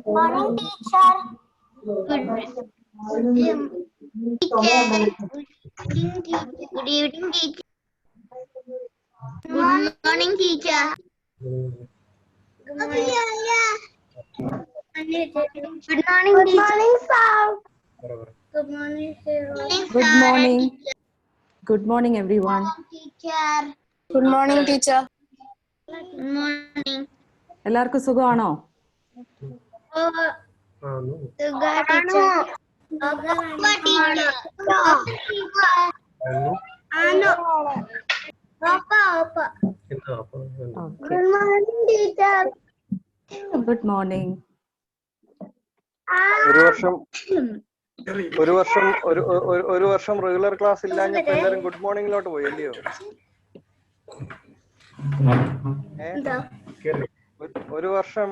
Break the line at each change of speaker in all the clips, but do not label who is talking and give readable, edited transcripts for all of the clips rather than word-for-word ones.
Morning, teacher. Good evening, teacher. Good evening, teacher. Good morning, teacher. Good morning. Good morning, teacher. Good morning, sir.
Good morning. Good morning, everyone.
Teacher.
Good morning, teacher.
Good morning.
എല്ലാവർക്കും സുഖമാണോ?
Suga, teacher.
Okay.
Good morning, teacher.
Good morning.
ഒരു വർഷം regular class ഇല്ലാഞ്ഞപ്പോ എല്ലാരും good മോർണിംഗിലോട്ട് പോയി അല്ലയോ? ഒരു വർഷം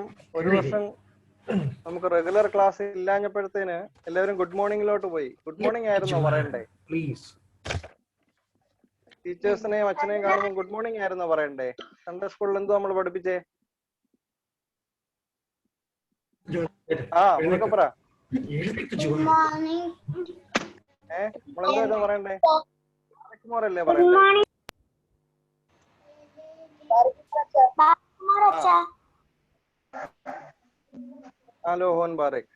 നമുക്ക് റെഗുലർ ക്ലാസ് ഇല്ലാഞ്ഞപ്പോഴത്തേന് എല്ലാവരും ഗുഡ് മോർണിംഗിലോട്ട് പോയി. ഗുഡ് മോർണിംഗ് ആയിരുന്നോ പറയണ്ടേ? ടീച്ചേഴ്സിനെയും അച്ഛനെയും കാണുമ്പോൾ ഗുഡ് മോർണിംഗ് ആയിരുന്നോ പറയണ്ടേ? സൺഡേ സ്കൂളിൽ എന്തോ നമ്മൾ പഠിപ്പിച്ചേ? നമ്മളൊക്കെ പറ. നമ്മളെന്തോ പറയണ്ടേ? മോറല്ലേ പറയണ്ടേ? ഹലോ ഹോൻ ബാരക്.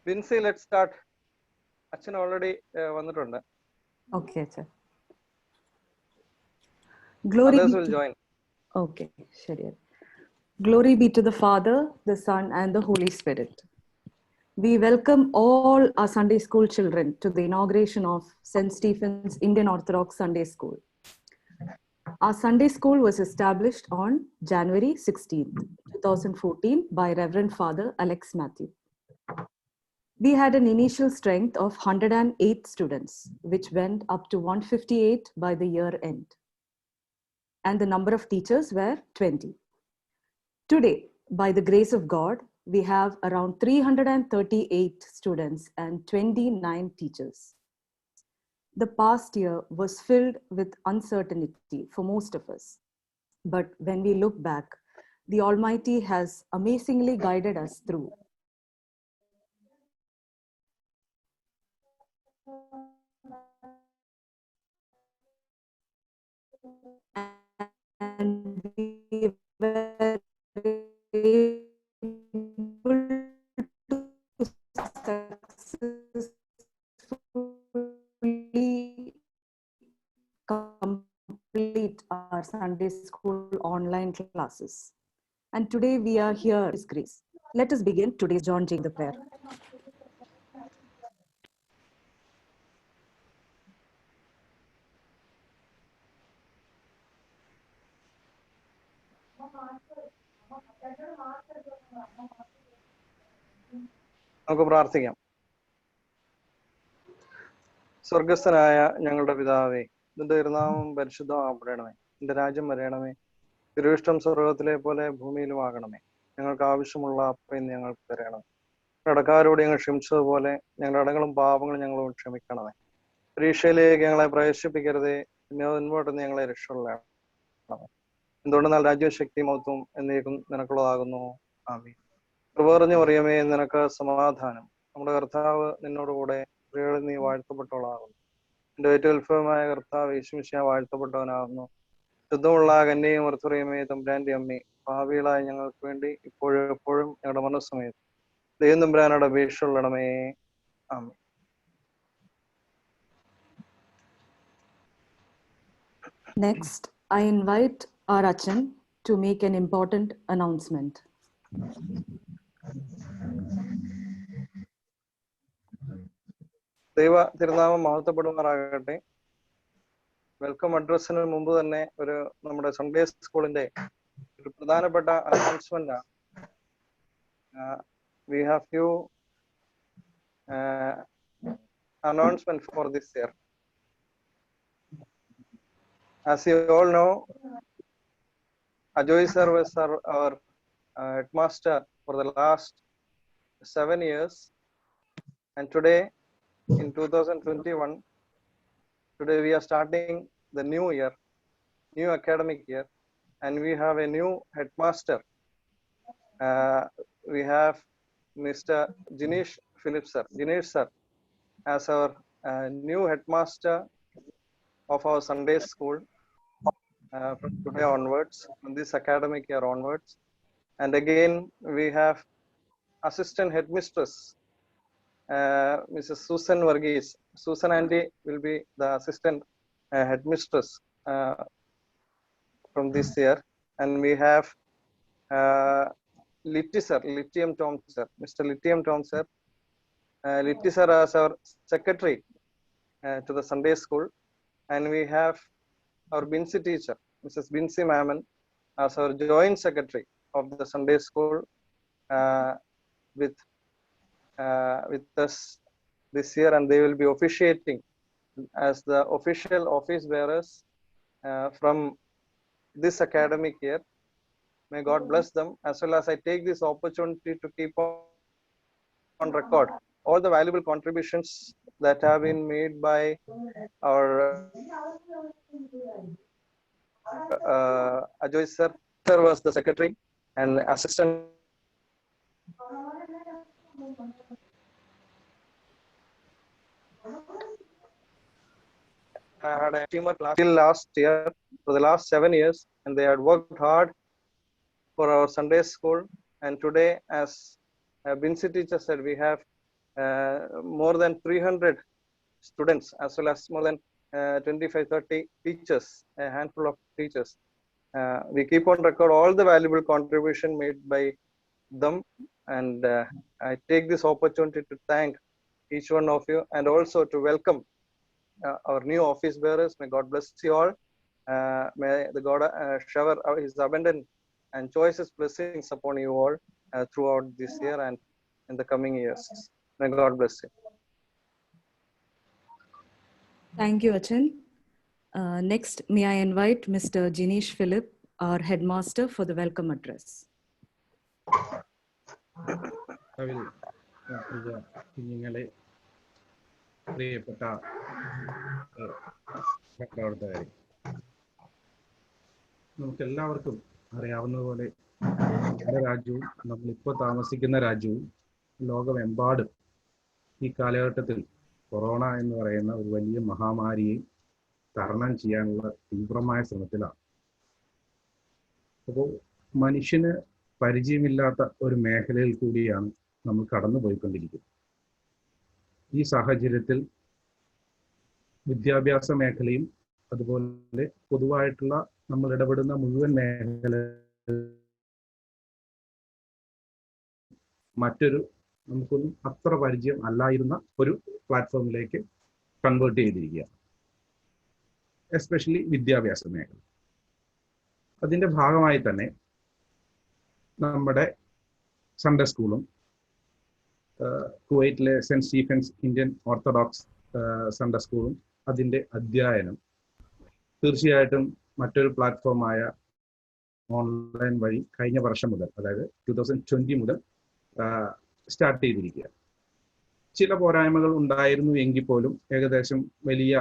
Vincy, let's start. അച്ഛൻ ഓൾറെഡി വന്നിട്ടുണ്ട്.
Okay, അച്ഛാ. Glory
Others
be
will
to...
join.
Okay, ശരി. Glory be to the Father, the Son, and the Holy Spirit. We welcome all our Sunday school children to the inauguration of St. Stephen's Indian Orthodox Sunday School. Our Sunday school was established on January 16th, 2014 by Reverend Father Alex Matthew. We had an initial strength of 108 students, which went up to 158 by the year end. And the number of teachers were 20. Today, by the grace of God, we have around 338 students and 29 teachers. The past year was filled with uncertainty for most of us. But when we look back, the Almighty has amazingly guided us through. And we were able to successfully complete our Sunday school online classes. And today we are here with grace. Let us begin today's John Jane the prayer.
നമുക്ക് പ്രാർത്ഥിക്കാം. സ്വർഗസ്ഥനായ ഞങ്ങളുടെ പിതാവേ, നിന്റെ തിരുനാമം പരിശുദ്ധമാക്കപ്പെടണമേ. നിന്റെ രാജ്യം വരയണമേ. തിരുവിഷ്ടം സ്വർഗത്തിലെ പോലെ ഭൂമിയിലുമാകണമേ. ഞങ്ങൾക്ക് ആവശ്യമുള്ള അപ്പം ഞങ്ങൾക്ക് തരണമേ. കടക്കാരോട് ഞങ്ങൾ ക്ഷമിച്ചതുപോലെ ഞങ്ങളുടെ അടങ്ങളും പാപങ്ങളും ഞങ്ങളോട് ക്ഷമിക്കണമേ. പരീക്ഷയിലേക്ക് ഞങ്ങളെ പ്രവേശിപ്പിക്കരുതേ, മുൻപോട്ട് ഞങ്ങളെ രക്ഷപ്പെടണമേ. എന്തുകൊണ്ടെന്നാൽ രാജ്യശക്തി മഹത്വം എന്നേക്കും നിനക്കുള്ളതാകുന്നു. ആമീൻ. കൃപ നിറഞ്ഞ മറിയമേ, നിനക്ക് സമാധാനം. നമ്മുടെ കർത്താവ് നിന്നോടുകൂടെ സ്ത്രീകളിൽ നീ വാഴ്ത്തപ്പെട്ടവളാകുന്നു. എന്റെ ഏറ്റവും ഉത്ഭവമായ കർത്താവ് യേശുമിശിഹാ വാഴ്ത്തപ്പെട്ടവനാകുന്നു. ശുദ്ധമുള്ള കന്യകയും മർത്തറിയമേ, തമ്പുരാന്റെ അമ്മേ, പാപികളായ ഞങ്ങൾക്ക് വേണ്ടി ഇപ്പോഴും എപ്പോഴും ഞങ്ങളുടെ മനസ്സമയത്ത് ദൈവം തമ്പുരാനോട് അപേക്ഷയുള്ളണമേ. ആമീൻ.
Next, I invite our Achan to make an important announcement.
ദൈവ തിരുനാമം മഹത്വപ്പെടുമാറാകട്ടെ. വെൽക്കം അഡ്രസ്സിന് മുമ്പ് തന്നെ നമ്മുടെ സൺഡേ സ്കൂളിന്റെ ഒരു പ്രധാനപ്പെട്ട അനൗൺസ്മെന്റ് ആണ്. we have few announcements for this year. As you all know, Ajoy sir was our headmaster for the last 7 years, and today in 2021, today we are starting the new year, new academic year, and we have a new headmaster. We have Mr. Jinesh Philip sir, Jinesh sir, as our new headmaster of our Sunday school from today onwards, from this academic year onwards. And again, we have assistant headmistress, Mrs. Susan Varghese. Susan Andy will be the assistant headmistress from this year. And we have Littium Tom sir, Mr. Littium Tom sir. Litti sir as our secretary to the Sunday school. And we have our Binsi teacher, Mrs. Binsi Mammon, as our joint secretary of the Sunday school with us this year, and they will be officiating as the official office bearers from this academic year. May God bless them, as well as I take this opportunity to keep on record all the valuable contributions that have been made by our Ajoy sir. Sir was the secretary and assistant. I had a teamwork till last year for the last 7 years, and they had worked hard for our Sunday school. And today, as Binsi teacher said, we have more than 300 students, as well as more than 25-30 teachers, a handful of teachers. We keep on record all the valuable contribution made by them, and I take this opportunity to thank each one of you, and also to welcome our new office bearers. May God bless you all. May the God shower his abundant and choicest blessings upon you all throughout this year and in the coming years. May God bless you.
Thank you, Achin. Next, may I invite Mr. Jinesh Philip, our headmaster, for the welcome address.
കുഞ്ഞുങ്ങളെ പ്രിയപ്പെട്ട പ്രവർത്തകരെ, നമുക്കെല്ലാവർക്കും അറിയാവുന്നതുപോലെ നമ്മുടെ രാജ്യവും നമ്മളിപ്പോൾ താമസിക്കുന്ന രാജ്യവും ലോകമെമ്പാടും ഈ കാലഘട്ടത്തിൽ കൊറോണ എന്ന് പറയുന്ന ഒരു വലിയ മഹാമാരിയെ തരണം ചെയ്യാനുള്ള തീവ്രമായ ശ്രമത്തിലാണ്. അപ്പോൾ മനുഷ്യന് പരിചയമില്ലാത്ത ഒരു മേഖലയിൽ കൂടിയാണ് നമ്മൾ കടന്നുപോയിക്കൊണ്ടിരിക്കുന്നത്. ഈ സാഹചര്യത്തിൽ വിദ്യാഭ്യാസ മേഖലയും അതുപോലെ പൊതുവായിട്ടുള്ള നമ്മൾ ഇടപെടുന്ന മുഴുവൻ മേഖല മറ്റൊരു നമുക്കൊന്നും അത്ര പരിചയം അല്ലായിരുന്ന ഒരു പ്ലാറ്റ്ഫോമിലേക്ക് കൺവേർട്ട് ചെയ്തിരിക്കുകയാണ്, എസ്പെഷ്യലി വിദ്യാഭ്യാസ മേഖല. അതിൻ്റെ ഭാഗമായി തന്നെ നമ്മുടെ സൺഡേ സ്കൂളും കുവൈറ്റിലെ saint Stephen's Indian Orthodox Sunday സ്കൂളും അതിൻ്റെ അധ്യയനം തീർച്ചയായിട്ടും മറ്റൊരു പ്ലാറ്റ്ഫോമായ ഓൺലൈൻ വഴി കഴിഞ്ഞ വർഷം മുതൽ, അതായത് 2020 മുതൽ സ്റ്റാർട്ട് ചെയ്തിരിക്കുക. ചില പോരായ്മകൾ ഉണ്ടായിരുന്നു എങ്കിൽ പോലും ഏകദേശം വലിയ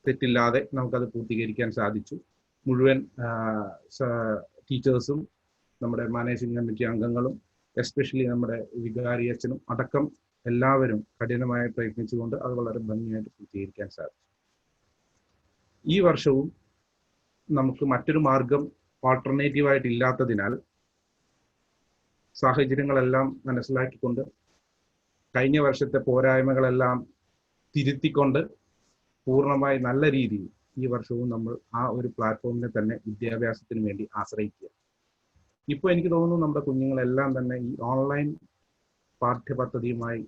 തെറ്റില്ലാതെ നമുക്കത് പൂർത്തീകരിക്കാൻ സാധിച്ചു. മുഴുവൻ ടീച്ചേഴ്സും നമ്മുടെ മാനേജിംഗ് കമ്മിറ്റി അംഗങ്ങളും എസ്പെഷ്യലി നമ്മുടെ വികാരി അച്ഛനും അടക്കം എല്ലാവരും കഠിനമായി പ്രയത്നിച്ചുകൊണ്ട് അത് വളരെ ഭംഗിയായിട്ട് പൂർത്തീകരിക്കാൻ സാധിച്ചു. ഈ വർഷവും നമുക്ക് മറ്റൊരു മാർഗം ഓൾട്ടർനേറ്റീവായിട്ട് ഇല്ലാത്തതിനാൽ സാഹചര്യങ്ങളെല്ലാം മനസ്സിലാക്കിക്കൊണ്ട് കഴിഞ്ഞ വർഷത്തെ പോരായ്മകളെല്ലാം തിരുത്തിക്കൊണ്ട് പൂർണ്ണമായി നല്ല രീതിയിൽ ഈ വർഷവും നമ്മൾ ആ ഒരു പ്ലാറ്റ്ഫോമിനെ തന്നെ വിദ്യാഭ്യാസത്തിന് വേണ്ടി ആശ്രയിക്കുക. ഇപ്പോൾ എനിക്ക് തോന്നുന്നു നമ്മുടെ കുഞ്ഞുങ്ങളെല്ലാം തന്നെ ഈ ഓൺലൈൻ പാഠ്യപദ്ധതിയുമായി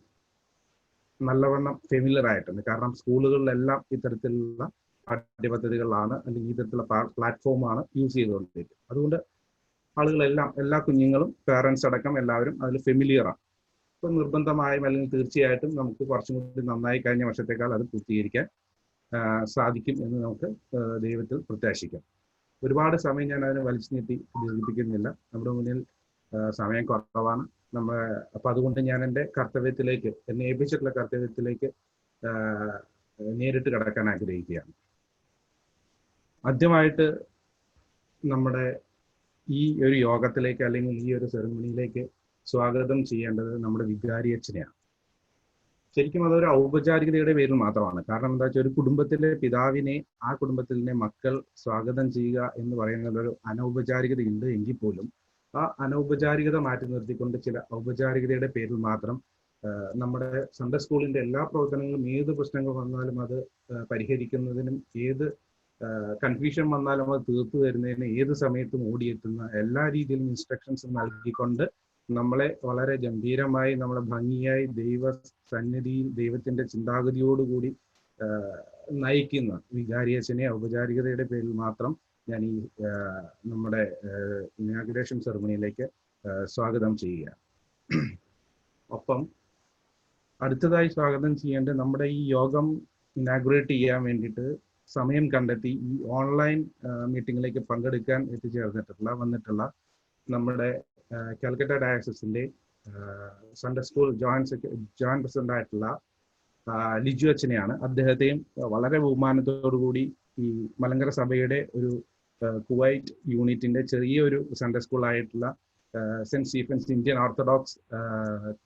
നല്ലവണ്ണം ഫെമിലിയർ ആയിട്ടുണ്ട്. കാരണം സ്കൂളുകളിലെല്ലാം ഇത്തരത്തിലുള്ള പാഠ്യപദ്ധതികളാണ് അല്ലെങ്കിൽ ഇത്തരത്തിലുള്ള പ്ലാറ്റ്ഫോമാണ് യൂസ് ചെയ്തുകൊണ്ടിരിക്കുന്നത്. അതുകൊണ്ട് ആളുകളെല്ലാം, എല്ലാ കുഞ്ഞുങ്ങളും പേരൻസ് അടക്കം എല്ലാവരും അതിൽ ഫെമിലിയറാണ്. അപ്പോൾ നിർബന്ധമായും അല്ലെങ്കിൽ തീർച്ചയായിട്ടും നമുക്ക് കുറച്ചും കൂടി നന്നായി കഴിഞ്ഞ വർഷത്തേക്കാൾ അത് പൂർത്തീകരിക്കാൻ സാധിക്കും എന്ന് നമുക്ക് ദൈവത്തിൽ പ്രത്യാശിക്കാം. ഒരുപാട് സമയം ഞാൻ അതിനെ വലിച്ചു നീട്ടി ദീർഘിപ്പിക്കുന്നില്ല. നമ്മുടെ മുന്നിൽ സമയം കുറവാണ്. അപ്പം അതുകൊണ്ട് ഞാൻ എൻ്റെ കർത്തവ്യത്തിലേക്ക്, എന്നെ ഏൽപ്പിച്ചിട്ടുള്ള കർത്തവ്യത്തിലേക്ക് നേരിട്ട് കടക്കാൻ ആഗ്രഹിക്കുകയാണ്. ആദ്യമായിട്ട് നമ്മുടെ ഈ ഒരു യോഗത്തിലേക്ക് അല്ലെങ്കിൽ ഈ ഒരു സെറമണിയിലേക്ക് സ്വാഗതം ചെയ്യേണ്ടത് നമ്മുടെ വികാരി അച്ഛനെയാണ്. ശരിക്കും അതൊരു ഔപചാരികതയുടെ പേരിൽ മാത്രമാണ്. കാരണം എന്താ വെച്ചാൽ ഒരു കുടുംബത്തിലെ പിതാവിനെ, ആ കുടുംബത്തിലെ മക്കൾ സ്വാഗതം ചെയ്യുക എന്ന് പറയുന്നത് ഒരു അനൗപചാരികതയുണ്ട് എങ്കിൽ പോലും ആ അനൗപചാരികത മാറ്റി നിർത്തിക്കൊണ്ട് ചില ഔപചാരികതയുടെ പേരിൽ മാത്രം നമ്മുടെ സൺഡേ സ്കൂളിന്റെ എല്ലാ പ്രവർത്തനങ്ങളും, ഏത് പ്രശ്നങ്ങൾ വന്നാലും അത് പരിഹരിക്കുന്നതിനും, ഏത് കൺഫ്യൂഷൻ വന്നാലും അത് തീർത്തു തരുന്നതിന് ഏത് സമയത്തും ഓടിയെത്തുന്ന എല്ലാ രീതിയിലും ഇൻസ്ട്രക്ഷൻസ് നൽകിക്കൊണ്ട് നമ്മളെ വളരെ ഗംഭീരമായി, നമ്മളെ ഭംഗിയായി ദൈവ സന്നിധിയിൽ ദൈവത്തിന്റെ ചിന്താഗതിയോടുകൂടി നയിക്കുന്ന വികാരിയച്ഛനെ ഔപചാരികതയുടെ പേരിൽ മാത്രം ഞാൻ ഈ നമ്മുടെ ഇനാഗുറേഷൻ സെറമണിയിലേക്ക് സ്വാഗതം ചെയ്യുക. ഒപ്പം അടുത്തതായി സ്വാഗതം ചെയ്യേണ്ടത് നമ്മുടെ ഈ യോഗം ഇനാഗുറേറ്റ് ചെയ്യാൻ വേണ്ടിയിട്ട് സമയം കണ്ടെത്തി ഈ ഓൺലൈൻ മീറ്റിങ്ങിലേക്ക് പങ്കെടുക്കാൻ വന്നിട്ടുള്ള നമ്മുടെ കാലിക്കറ്റ ഡയസിന്റെ സൺഡേ സ്കൂൾ ജോയിന്റ് പ്രസിഡന്റ് ആയിട്ടുള്ള ലിജു അച്ഛനെയാണ്. അദ്ദേഹത്തെയും വളരെ ബഹുമാനത്തോടുകൂടി ഈ മലങ്കര സഭയുടെ ഒരു കുവൈറ്റ് യൂണിറ്റിന്റെ ചെറിയൊരു സൺഡേ സ്കൂൾ ആയിട്ടുള്ള saint Stephen's Indian Orthodox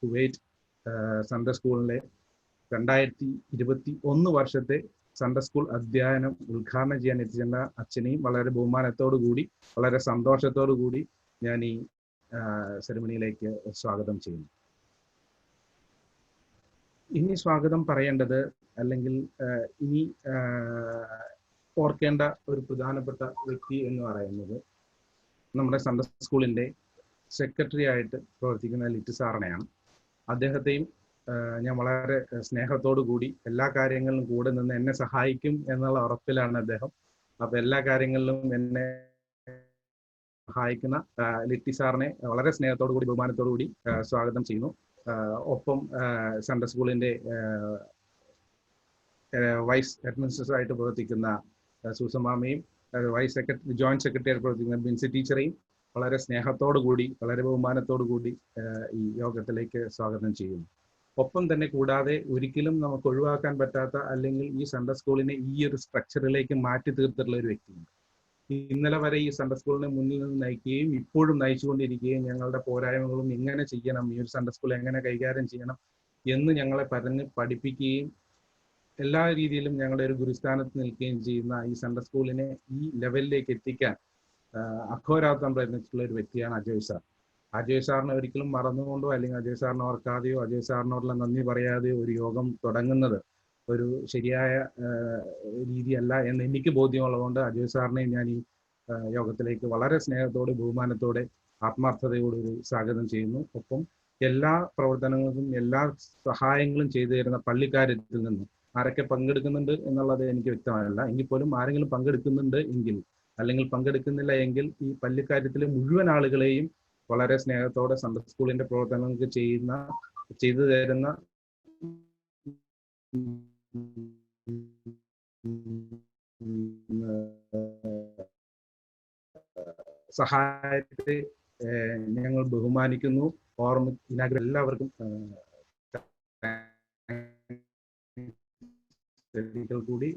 Kuwait Sunday സ്കൂളിലെ 2021 വർഷത്തെ സൺഡേ സ്കൂൾ അധ്യയനം ഉദ്ഘാടനം ചെയ്യാൻ എത്തിച്ചെന്ന അച്ഛനെയും വളരെ ബഹുമാനത്തോടു കൂടി, വളരെ സന്തോഷത്തോടു കൂടി ഞാൻ ഈ സെറമണിയിലേക്ക് സ്വാഗതം ചെയ്യുന്നു. ഇനി സ്വാഗതം പറയേണ്ടത്, അല്ലെങ്കിൽ ഇനി ഓർക്കേണ്ട ഒരു പ്രധാനപ്പെട്ട വ്യക്തി എന്ന് പറയുന്നത് നമ്മുടെ സൺഡേ സ്കൂളിന്റെ സെക്രട്ടറി ആയിട്ട് പ്രവർത്തിക്കുന്ന ലിറ്റ് സാറിനെയാണ്. അദ്ദേഹത്തെയും ഞാൻ വളരെ സ്നേഹത്തോടു കൂടി എല്ലാ കാര്യങ്ങളിലും കൂടെ നിന്ന് എന്നെ സഹായിക്കും എന്നുള്ള ഉറപ്പിലാണ് അദ്ദേഹം. അപ്പൊ എല്ലാ കാര്യങ്ങളിലും എന്നെ സഹായിക്കുന്ന ലിറ്റി സാറിനെ വളരെ സ്നേഹത്തോടു കൂടി, ബഹുമാനത്തോടു കൂടി സ്വാഗതം ചെയ്യുന്നു. ഒപ്പം സൺഡേ സ്കൂളിന്റെ വൈസ് അഡ്മിനിസ്ട്രേറ്റർ ആയിട്ട് പ്രവർത്തിക്കുന്ന സൂസമാമയും ജോയിന്റ് സെക്രട്ടറി ആയിട്ട് പ്രവർത്തിക്കുന്ന ബിൻസി ടീച്ചറെയും വളരെ സ്നേഹത്തോടു കൂടി, വളരെ ബഹുമാനത്തോടു കൂടി ഈ യോഗത്തിലേക്ക് സ്വാഗതം ചെയ്യുന്നു. ഒപ്പം തന്നെ കൂടാതെ ഒരിക്കലും നമുക്ക് ഒഴിവാക്കാൻ പറ്റാത്ത, അല്ലെങ്കിൽ ഈ സൺഡേ സ്കൂളിനെ ഈ ഒരു സ്ട്രക്ചറിലേക്ക് മാറ്റി തീർത്തിട്ടുള്ള ഒരു വ്യക്തിയുണ്ട്. ഇന്നലെ വരെ ഈ സൺഡേ സ്കൂളിനെ മുന്നിൽ നിന്ന് നയിക്കുകയും ഇപ്പോഴും നയിച്ചുകൊണ്ടിരിക്കുകയും ഞങ്ങളുടെ പോരായ്മകളും എങ്ങനെ ചെയ്യണം, ഈ ഒരു സൺഡേ സ്കൂൾ എങ്ങനെ കൈകാര്യം ചെയ്യണം എന്ന് ഞങ്ങളെ പറഞ്ഞ് പഠിപ്പിക്കുകയും എല്ലാ രീതിയിലും ഞങ്ങളുടെ ഒരു ഗുരുസ്ഥാനത്ത് നിൽക്കുകയും ചെയ്യുന്ന ഈ സൺഡേ സ്കൂളിനെ ഈ ലെവലിലേക്ക് എത്തിക്കാൻ അഘോരാത്രം പ്രയത്നിച്ചിട്ടുള്ള ഒരു വ്യക്തിയാണ് അജയ് സാർ. അജയ് സാറിനെ ഒരിക്കലും മറന്നുകൊണ്ടോ അല്ലെങ്കിൽ അജയ് സാറിനെ ഓർക്കാതെയോ അജയ് സാറിനോടുള്ള നന്ദി പറയാതെയോ ഒരു യോഗം തുടങ്ങുന്നത് ഒരു ശരിയായ രീതിയല്ല എന്ന് എനിക്ക് ബോധ്യമുള്ളതുകൊണ്ട് അജയ് സാറിനെ ഞാൻ ഈ യോഗത്തിലേക്ക് വളരെ സ്നേഹത്തോടെ, ബഹുമാനത്തോടെ, ആത്മാർത്ഥതയോടൊരു സ്വാഗതം ചെയ്യുന്നു. ഒപ്പം എല്ലാ പ്രവർത്തനങ്ങൾക്കും എല്ലാ സഹായങ്ങളും ചെയ്തു തരുന്ന പള്ളിക്കാര്യത്തിൽ നിന്നും ആരൊക്കെ പങ്കെടുക്കുന്നുണ്ട് എന്നുള്ളത് എനിക്ക് വ്യക്തമല്ല. എങ്കിൽ പോലും ആരെങ്കിലും പങ്കെടുക്കുന്നുണ്ട് എങ്കിൽ, അല്ലെങ്കിൽ പങ്കെടുക്കുന്നില്ല എങ്കിൽ, ഈ പള്ളിക്കാര്യത്തിലെ മുഴുവൻ ആളുകളെയും വളരെ സ്നേഹത്തോടെ സൺഡേ സ്കൂളിന്റെ പ്രവർത്തനങ്ങൾക്ക് ചെയ്തു തരുന്ന സഹായത്തെ ഞങ്ങൾ ബഹുമാനിക്കുന്നു. എല്ലാവർക്കും കൂടി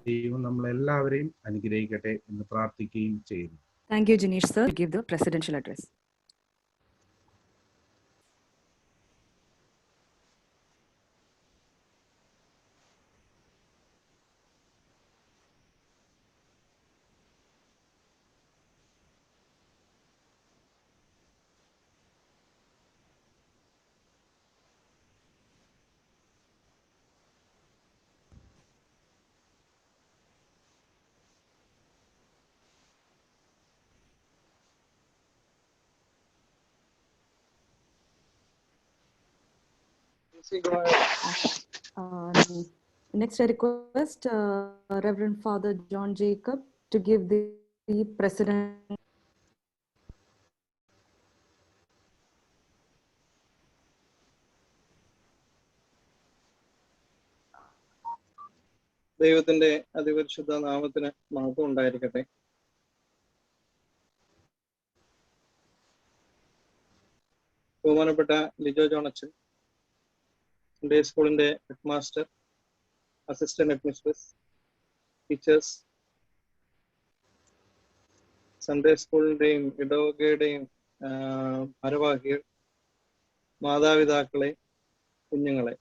ദൈവം നമ്മളെല്ലാവരെയും അനുഗ്രഹിക്കട്ടെ എന്ന് പ്രാർത്ഥിക്കുകയും ചെയ്യുന്നു.
Thank you, Jinesh sir. Give the presidential address. Next, I request Reverend Father John Jacob to give the president.
ദൈവത്തിന്റെ അതിപരിശുദ്ധ നാമത്തിന് മഹത്വം ഉണ്ടായിരിക്കട്ടെ. ബഹുമാനപ്പെട്ട ലിജോ ജോണച്ചൻ, സൺഡേ സ്കൂളിന്റെ head master, assistant head mistress, teachers, Sunday സ്കൂളിന്റെയും ഇടവകയുടെയും ഭാരവാഹികൾ, മാതാപിതാക്കളെ, കുഞ്ഞുങ്ങളെ,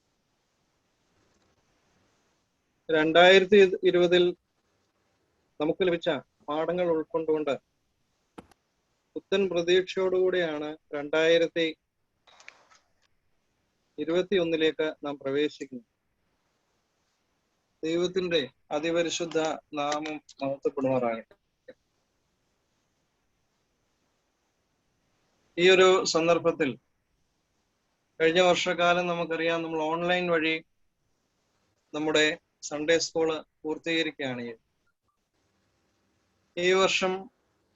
2020 നമുക്ക് ലഭിച്ച പാഠങ്ങൾ ഉൾക്കൊണ്ടുകൊണ്ട് പുത്തൻ പ്രതീക്ഷയോടുകൂടിയാണ് 2021 നാം പ്രവേശിക്കുന്നത്. ദൈവത്തിന്റെ അതിപരിശുദ്ധ നാമം മഹത്വപ്പെടുമാറാകട്ടെ. ഈ ഒരു സന്ദർഭത്തിൽ കഴിഞ്ഞ വർഷക്കാലം നമുക്കറിയാം, നമ്മൾ ഓൺലൈൻ വഴി നമ്മുടെ സൺഡേ സ്കൂള് പൂർത്തീകരിക്കുകയാണ് ചെയ്തത്. ഈ വർഷം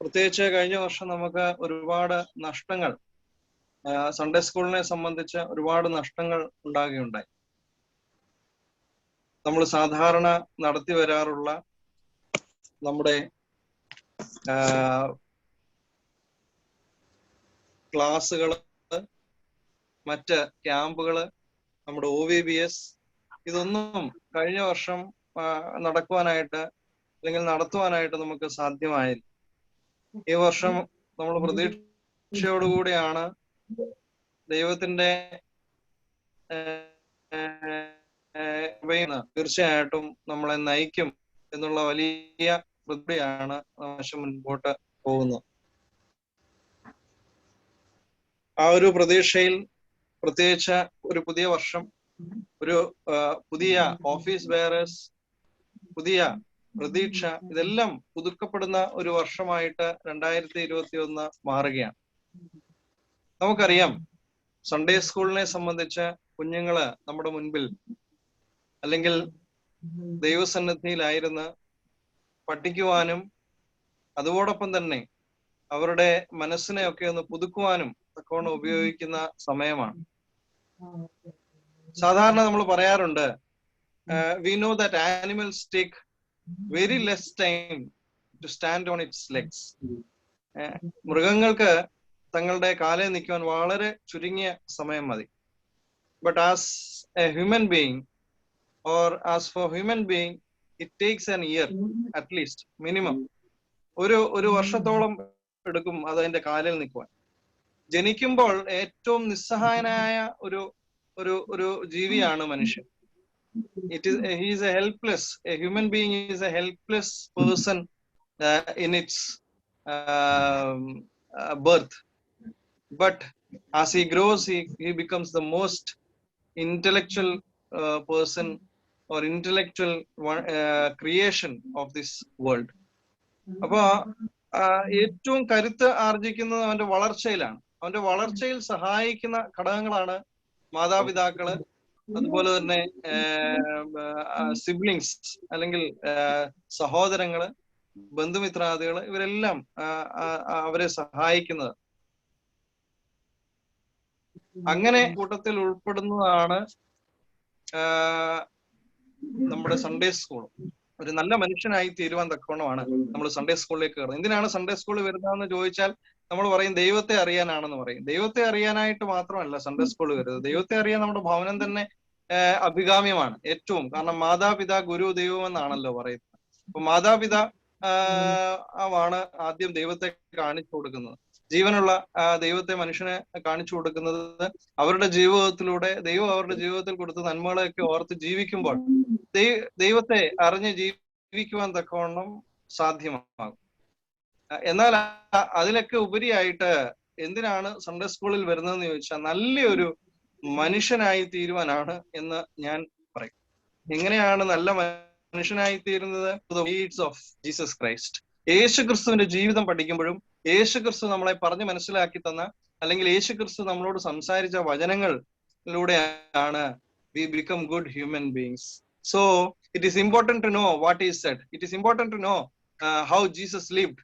പ്രത്യേകിച്ച് കഴിഞ്ഞ വർഷം നമുക്ക് ഒരുപാട് നഷ്ടങ്ങൾ, സൺഡേ സ്കൂളിനെ സംബന്ധിച്ച് ഒരുപാട് നഷ്ടങ്ങൾ ഉണ്ടാകുകയുണ്ടായി. നമ്മൾ സാധാരണ നടത്തി വരാറുള്ള നമ്മുടെ ക്ലാസ്സുകള്, മറ്റ് ക്യാമ്പുകള്, നമ്മുടെ OVBS, ഇതൊന്നും കഴിഞ്ഞ വർഷം നടക്കുവാനായിട്ട് അല്ലെങ്കിൽ നടത്തുവാനായിട്ട് നമുക്ക് സാധ്യമായില്ല. ഈ വർഷം നമ്മൾ പ്രതീക്ഷയോടുകൂടിയാണ് ദൈവത്തിന്റെ തീർച്ചയായിട്ടും നമ്മളെ നയിക്കും എന്നുള്ള വലിയ പ്രതീക്ഷയാണ് മുൻപോട്ട് പോകുന്നത്. ആ ഒരു പ്രതീക്ഷയിൽ പ്രത്യേകിച്ച് ഒരു പുതിയ വർഷം, ഒരു പുതിയ ഓഫീസ് ബെയറേഴ്സ്, പുതിയ പ്രതീക്ഷ, ഇതെല്ലാം പുതുക്കപ്പെടുന്ന ഒരു വർഷമായിട്ട് 2021 മാറുകയാണ്. നമുക്കറിയാം, സൺഡേ സ്കൂളിനെ സംബന്ധിച്ച് കുഞ്ഞുങ്ങള് നമ്മുടെ മുൻപിൽ അല്ലെങ്കിൽ ദൈവസന്നിധിയിലായിരുന്ന് പഠിക്കുവാനും അതോടൊപ്പം തന്നെ അവരുടെ മനസ്സിനെ ഒക്കെ ഒന്ന് പുതുക്കുവാനും തക്കവണ്ണം ഉപയോഗിക്കുന്ന സമയമാണ്. സാധാരണ നമ്മൾ പറയാറുണ്ട്, we know that animals take very less time to stand on its legs. മൃഗങ്ങൾക്ക് തങ്ങളുടെ കാലിൽ നിൽക്കുവാൻ വളരെ ചുരുങ്ങിയ സമയം മതി. But as a human being, or as for human being, it takes an year at least, minimum. ഒരു വർഷത്തോളം എടുക്കും അത് അതിന്റെ കാലിൽ നിൽക്കുവാൻ. ജനിക്കുമ്പോൾ ഏറ്റവും നിസ്സഹായനായ ഒരു ജീവിയാണ് മനുഷ്യൻ. He is a helpless, a human being is a helpless person in its birth. But as he grows, he becomes the most intellectual person or intellectual creation of this world. അപ്പൊ ഏറ്റവും കരുത്ത് ആർജിക്കുന്നത് അവന്റെ വളർച്ചയിലാണ്. അവന്റെ വളർച്ചയിൽ സഹായിക്കുന്ന ഘടകങ്ങളാണ് മാതാപിതാക്കള്, അതുപോലെ തന്നെ സിബ്ലിങ്സ് അല്ലെങ്കിൽ സഹോദരങ്ങള്, ബന്ധുമിത്രാദികള്, ഇവരെല്ലാം അവരെ സഹായിക്കുന്നത്. അങ്ങനെ കൂട്ടത്തിൽ ഉൾപ്പെടുന്നതാണ് നമ്മുടെ സൺഡേ സ്കൂൾ. ഒരു നല്ല മനുഷ്യനായി തീരുവാൻ തക്കവണ്ണമാണ് നമ്മൾ സൺഡേ സ്കൂളിലേക്ക് കയറുന്നത്. എന്തിനാണ് സൺഡേ സ്കൂളിൽ വരുന്നതെന്ന് ചോദിച്ചാൽ നമ്മൾ പറയും ദൈവത്തെ അറിയാനാണെന്ന് പറയും. ദൈവത്തെ അറിയാനായിട്ട് മാത്രമല്ല സൺഡേ സ്കൂളിൽ വരുന്നത്. ദൈവത്തെ അറിയാൻ നമ്മുടെ ഭവനം തന്നെ അഭികാമ്യമാണ് ഏറ്റവും. കാരണം മാതാപിതാ ഗുരു ദൈവം എന്നാണല്ലോ പറയുന്നത്. അപ്പൊ മാതാപിതാ ആണ് ആദ്യം ദൈവത്തെ കാണിച്ചു കൊടുക്കുന്നത്. ജീവനുള്ള ദൈവത്തെ മനുഷ്യനെ കാണിച്ചു കൊടുക്കുന്നത് അവരുടെ ജീവിതത്തിലൂടെ. ദൈവം അവരുടെ ജീവിതത്തിൽ കൊടുത്ത നന്മകളെയൊക്കെ ഓർത്ത് ജീവിക്കുമ്പോൾ ദൈവത്തെ അറിഞ്ഞ് ജീവിക്കുവാൻ തക്കവണ്ണം സാധ്യമാകും. എന്നാൽ അതിലൊക്കെ ഉപരിയായിട്ട് എന്തിനാണ് സൺഡേ സ്കൂളിൽ വരുന്നതെന്ന് ചോദിച്ചാൽ നല്ലൊരു മനുഷ്യനായി തീരുവാനാണ് എന്ന് ഞാൻ പറയും. എങ്ങനെയാണ് നല്ല മനുഷ്യനായി തീരുന്നത്? Of Jesus Christ. യേശു ക്രിസ്തുവിന്റെ ജീവിതം പഠിക്കുമ്പോഴും യേശു ക്രിസ്തു നമ്മളെ പറഞ്ഞ് മനസ്സിലാക്കി തന്ന അല്ലെങ്കിൽ യേശു ക്രിസ്തു നമ്മളോട് സംസാരിച്ച വചനങ്ങളിലൂടെയാണ് we become good human beings. So it is important to know what is said. It is important to know how Jesus lived,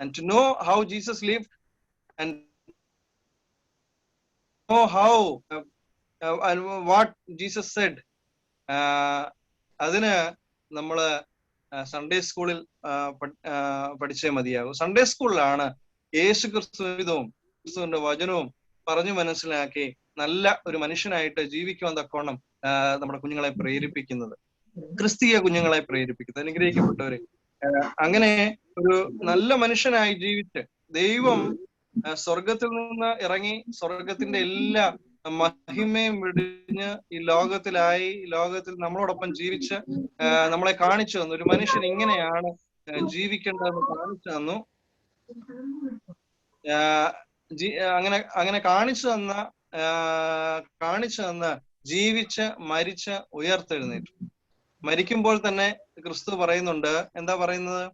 and to know how Jesus lived, and know how and what Jesus said. അതിന് നമ്മള് Sunday സ്കൂളിൽ പഠിച്ചേ മതിയാകും. Sunday സ്കൂളിലാണ് യേശു ക്രിസ്തുവിന്റെ വചനവും പറഞ്ഞു മനസ്സിലാക്കി നല്ല ഒരു മനുഷ്യനായിട്ട് ജീവിക്കുവാൻ തക്കോണം നമ്മുടെ കുഞ്ഞുങ്ങളെ പ്രേരിപ്പിക്കുന്നത്, ക്രിസ്തീയ കുഞ്ഞുങ്ങളെ പ്രേരിപ്പിക്കുന്നത്. അനുഗ്രഹിക്കപ്പെട്ടവരെ, അങ്ങനെ ഒരു നല്ല മനുഷ്യനായി ജീവിച്ച് ദൈവം സ്വർഗത്തിൽ നിന്ന് ഇറങ്ങി സ്വർഗത്തിന്റെ എല്ലാ മഹിമയും വെടിഞ്ഞ് ഈ ലോകത്തിൽ നമ്മളോടൊപ്പം ജീവിച്ച് നമ്മളെ കാണിച്ചു തന്നു. ഒരു മനുഷ്യൻ ഇങ്ങനെയാണ് ജീവിക്കേണ്ടതെന്ന് കാണിച്ചു തന്നു. അങ്ങനെ കാണിച്ചു തന്ന ജീവിച്ച് മരിച്ച് ഉയർത്തെഴുന്നേറ്റു. മരിക്കുമ്പോൾ തന്നെ ക്രിസ്തു പറയുന്നുണ്ട്, എന്താ പറയുന്നത്?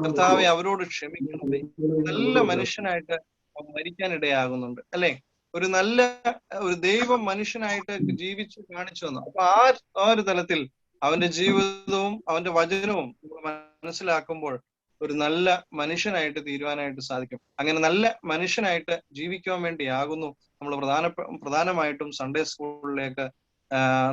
കർത്താവെ അവരോട് ക്ഷമിക്കണമേ. നല്ല മനുഷ്യനായിട്ട് മരിക്കാൻ ഇടയാകുന്നുണ്ട് അല്ലെ? ഒരു ദൈവം മനുഷ്യനായിട്ട് ജീവിച്ച് കാണിച്ചു തന്നു. അപ്പൊ ആ ഒരു തലത്തിൽ അവന്റെ ജീവിതവും അവന്റെ വചനവും മനസ്സിലാക്കുമ്പോൾ ഒരു നല്ല മനുഷ്യനായിട്ട് തീരുവാനായിട്ട് സാധിക്കും. അങ്ങനെ നല്ല മനുഷ്യനായിട്ട് ജീവിക്കുവാൻ വേണ്ടിയാകുന്നു നമ്മൾ പ്രധാനമായിട്ടും സൺഡേ സ്കൂളിലേക്ക്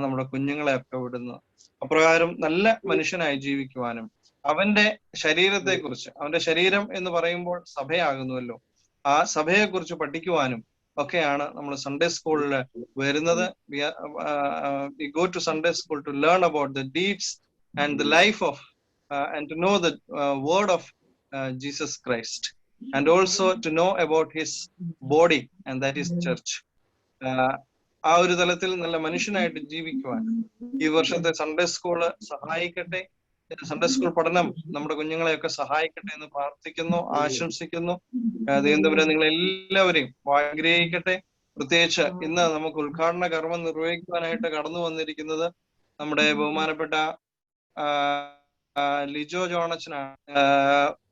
നമ്മുടെ കുഞ്ഞുങ്ങളെ ഒക്കെ വിടുന്നത്. അപ്രകാരം നല്ല മനുഷ്യനായി ജീവിക്കുവാനും അവന്റെ ശരീരത്തെക്കുറിച്ച്, അവന്റെ ശരീരം എന്ന് പറയുമ്പോൾ സഭയാകുന്നുവല്ലോ, ആ സഭയെക്കുറിച്ച് പഠിക്കുവാനും ഒക്കെയാണ് നമ്മൾ സൺഡേ സ്കൂളിൽ വരുന്നത്. We go to Sunday school to learn about the deeds and the life of and to know the word of Jesus Christ, and also to know about his body, and that is church. ആ ഒരു തലത്തിൽ നല്ല മനുഷ്യനായിട്ട് ജീവിക്കുവാൻ ഈ വർഷത്തെ Sunday school സഹായിക്കട്ടെ. Sunday school പഠനം നമ്മുടെ കുഞ്ഞുങ്ങളെയൊക്കെ സഹായിക്കട്ടെ എന്ന് പ്രാർത്ഥിക്കുന്നു, ആശംസിക്കുന്നു. ദൈവം നിങ്ങൾ എല്ലാവരെയും ആഗ്രഹിക്കട്ടെ. പ്രത്യേകിച്ച് ഇന്ന് നമുക്ക് ഉദ്ഘാടന കർമ്മം നിർവഹിക്കുവാനായിട്ട് കടന്നു വന്നിരിക്കുന്നത് നമ്മുടെ ബഹുമാനപ്പെട്ട ലിജോ ജോണച്ചനാണ്.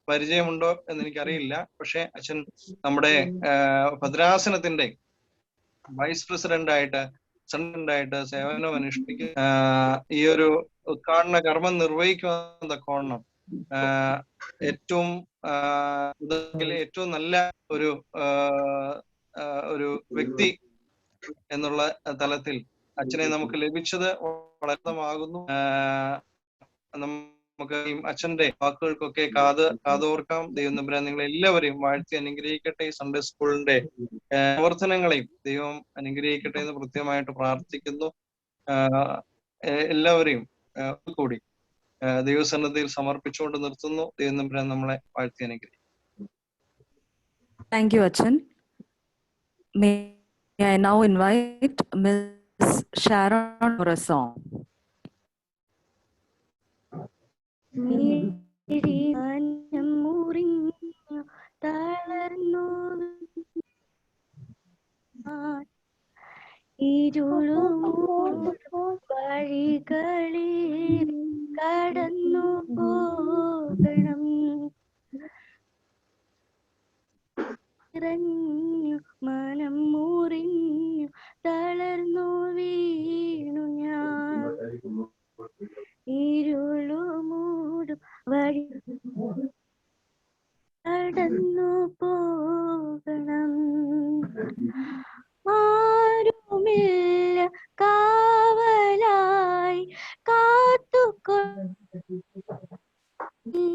പരിചയമുണ്ടോ എന്ന് എനിക്കറിയില്ല, പക്ഷെ അച്ഛൻ നമ്മുടെ ഭദ്രാസനത്തിന്റെ വൈസ് പ്രസിഡന്റായിട്ട് സേവനം അനുഷ്ഠിക്കും. ഈ ഒരു ഉദ്ഘാടന കർമ്മം നിർവഹിക്കുവാൻ തക്കോണം ഏറ്റവും നല്ല ഒരു വ്യക്തി എന്നുള്ള തലത്തിൽ അച്ഛനെ നമുക്ക് ലഭിച്ചത് വളരെമാകുന്നു. നമുക്ക് അച്ഛന്റെ വാക്കുകൾക്കൊക്കെ കാതോർക്കാം. ദൈവം തമ്പുരാൻ നിങ്ങൾ എല്ലാവരെയും വാഴ്ത്തി അനുഗ്രഹിക്കട്ടെ. സൺഡേ സ്കൂളിന്റെ പ്രവർത്തനങ്ങളെയും ദൈവം അനുഗ്രഹിക്കട്ടെ എന്ന് കൃത്യമായിട്ട് പ്രാർത്ഥിക്കുന്നു. എല്ലാവരെയും കൂടി ദൈവസന്നിധിയിൽ സമർപ്പിച്ചുകൊണ്ട് നിർത്തുന്നു. ദൈവം തമ്പുരാൻ നമ്മളെ വാഴ്ത്തി അനുഗ്രഹിക്കും.
Thank you, Achan. May I now invite Ms. Sharon for a song.
വഴികളിൽ കടന്നു പോകണം, മനം മുറിഞ്ഞു തളർന്നു വീണു ഞാൻ, ഇരുളുമൂടും വഴി കടന്നു പോകണം. ആരുമില്ല കാവലായി കാത്തുകൊള്ളണേ.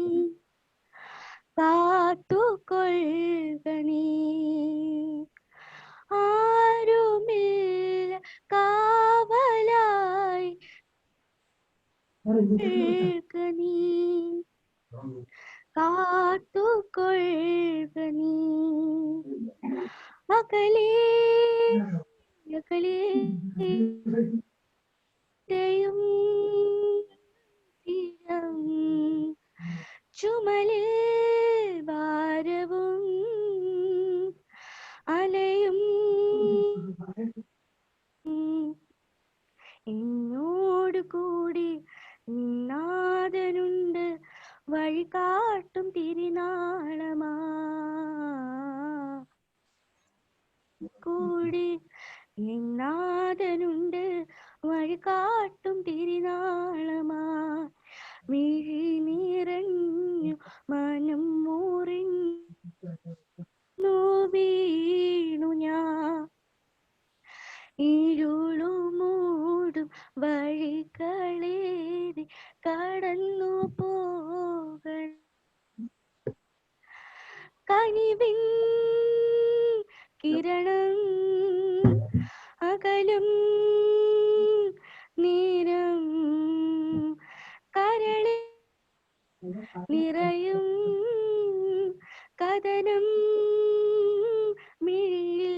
ആരുമില്ല കാവലായി കാത്തുകൊള്ളണേ. മകളേ ചുമലിൽ ഭാരവും അലയും എന്നോട് കൂടി നാഥനുണ്ട്, വഴി കാട്ടും തിരുനാളമാ കൂടി നാഥനുണ്ട്, വഴി കാട്ടും തിരുനാളമാ. മിഴി നിറഞ്ഞ കടന്നു പോകണം. കനിവിൻ കിരണം അകലും നേരം കരളിൽ നിറയും കഥനം മിഴിയിൽ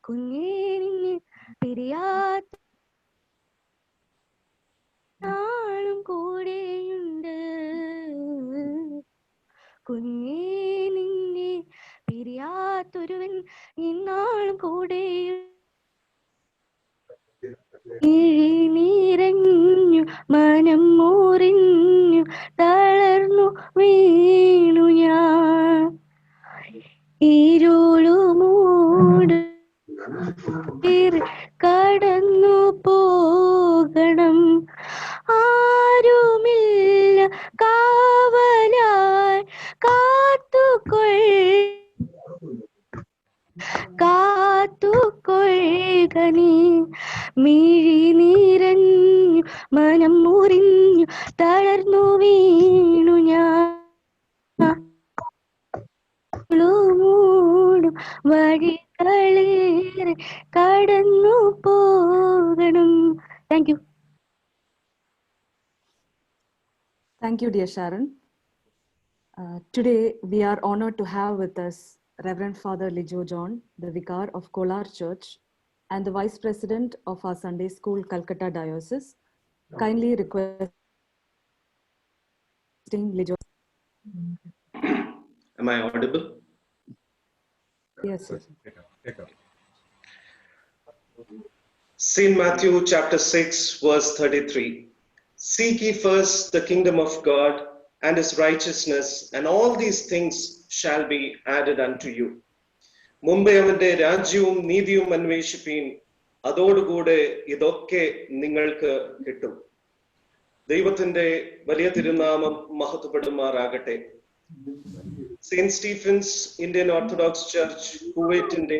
കുഞ്ഞേ നിന്നെ പിരിയാത്ത നാളും കൂടെയുണ്ട്. കുഞ്ഞേ നിന്നെ പിരിയാത്തൊരുവൻ ഇന്നാളും കൂടെയുണ്ട്. നിറഞ്ഞു മനം മുറിഞ്ഞു തളർന്നു വീണു ഞാൻ. ഇരുളുമൂട് കടന്നു പോകണം. ആരുമില്ല കാവലായി കാത്തുകൊള്ളുക നീ. മിഴി നിറഞ്ഞു മനം മുറിഞ്ഞു തളർന്നു വീണു ഞാൻ. മൂടും വഴികളേറെ കടന്നു പോകണം. Thank you.
Thank you, dear Sharon. Today, we are honored to have with us Reverend Father Lijo John, the Vicar of Kolar Church and the Vice President of our Sunday School, Calcutta Diocese. Kindly requesting Lijo.
Am I audible?
Yes, sir.
Take up.
St. Matthew chapter 6, verse 33. Seek ye first the kingdom of God and his righteousness, and all these things shall be added unto you. മുമ്പേ അവന്റെ രാജ്യവും നീതിയും അന്വേഷിപ്പീൻ, അതോടുകൂടെ ഇതൊക്കെ നിങ്ങൾക്ക് കിട്ടും. ദൈവത്തിന്റെ വലിയ തിരുനാമം മഹത്വപ്പെടുമാറാകട്ടെ. Saint Stephen's Indian Orthodox church കുവൈറ്റിന്റെ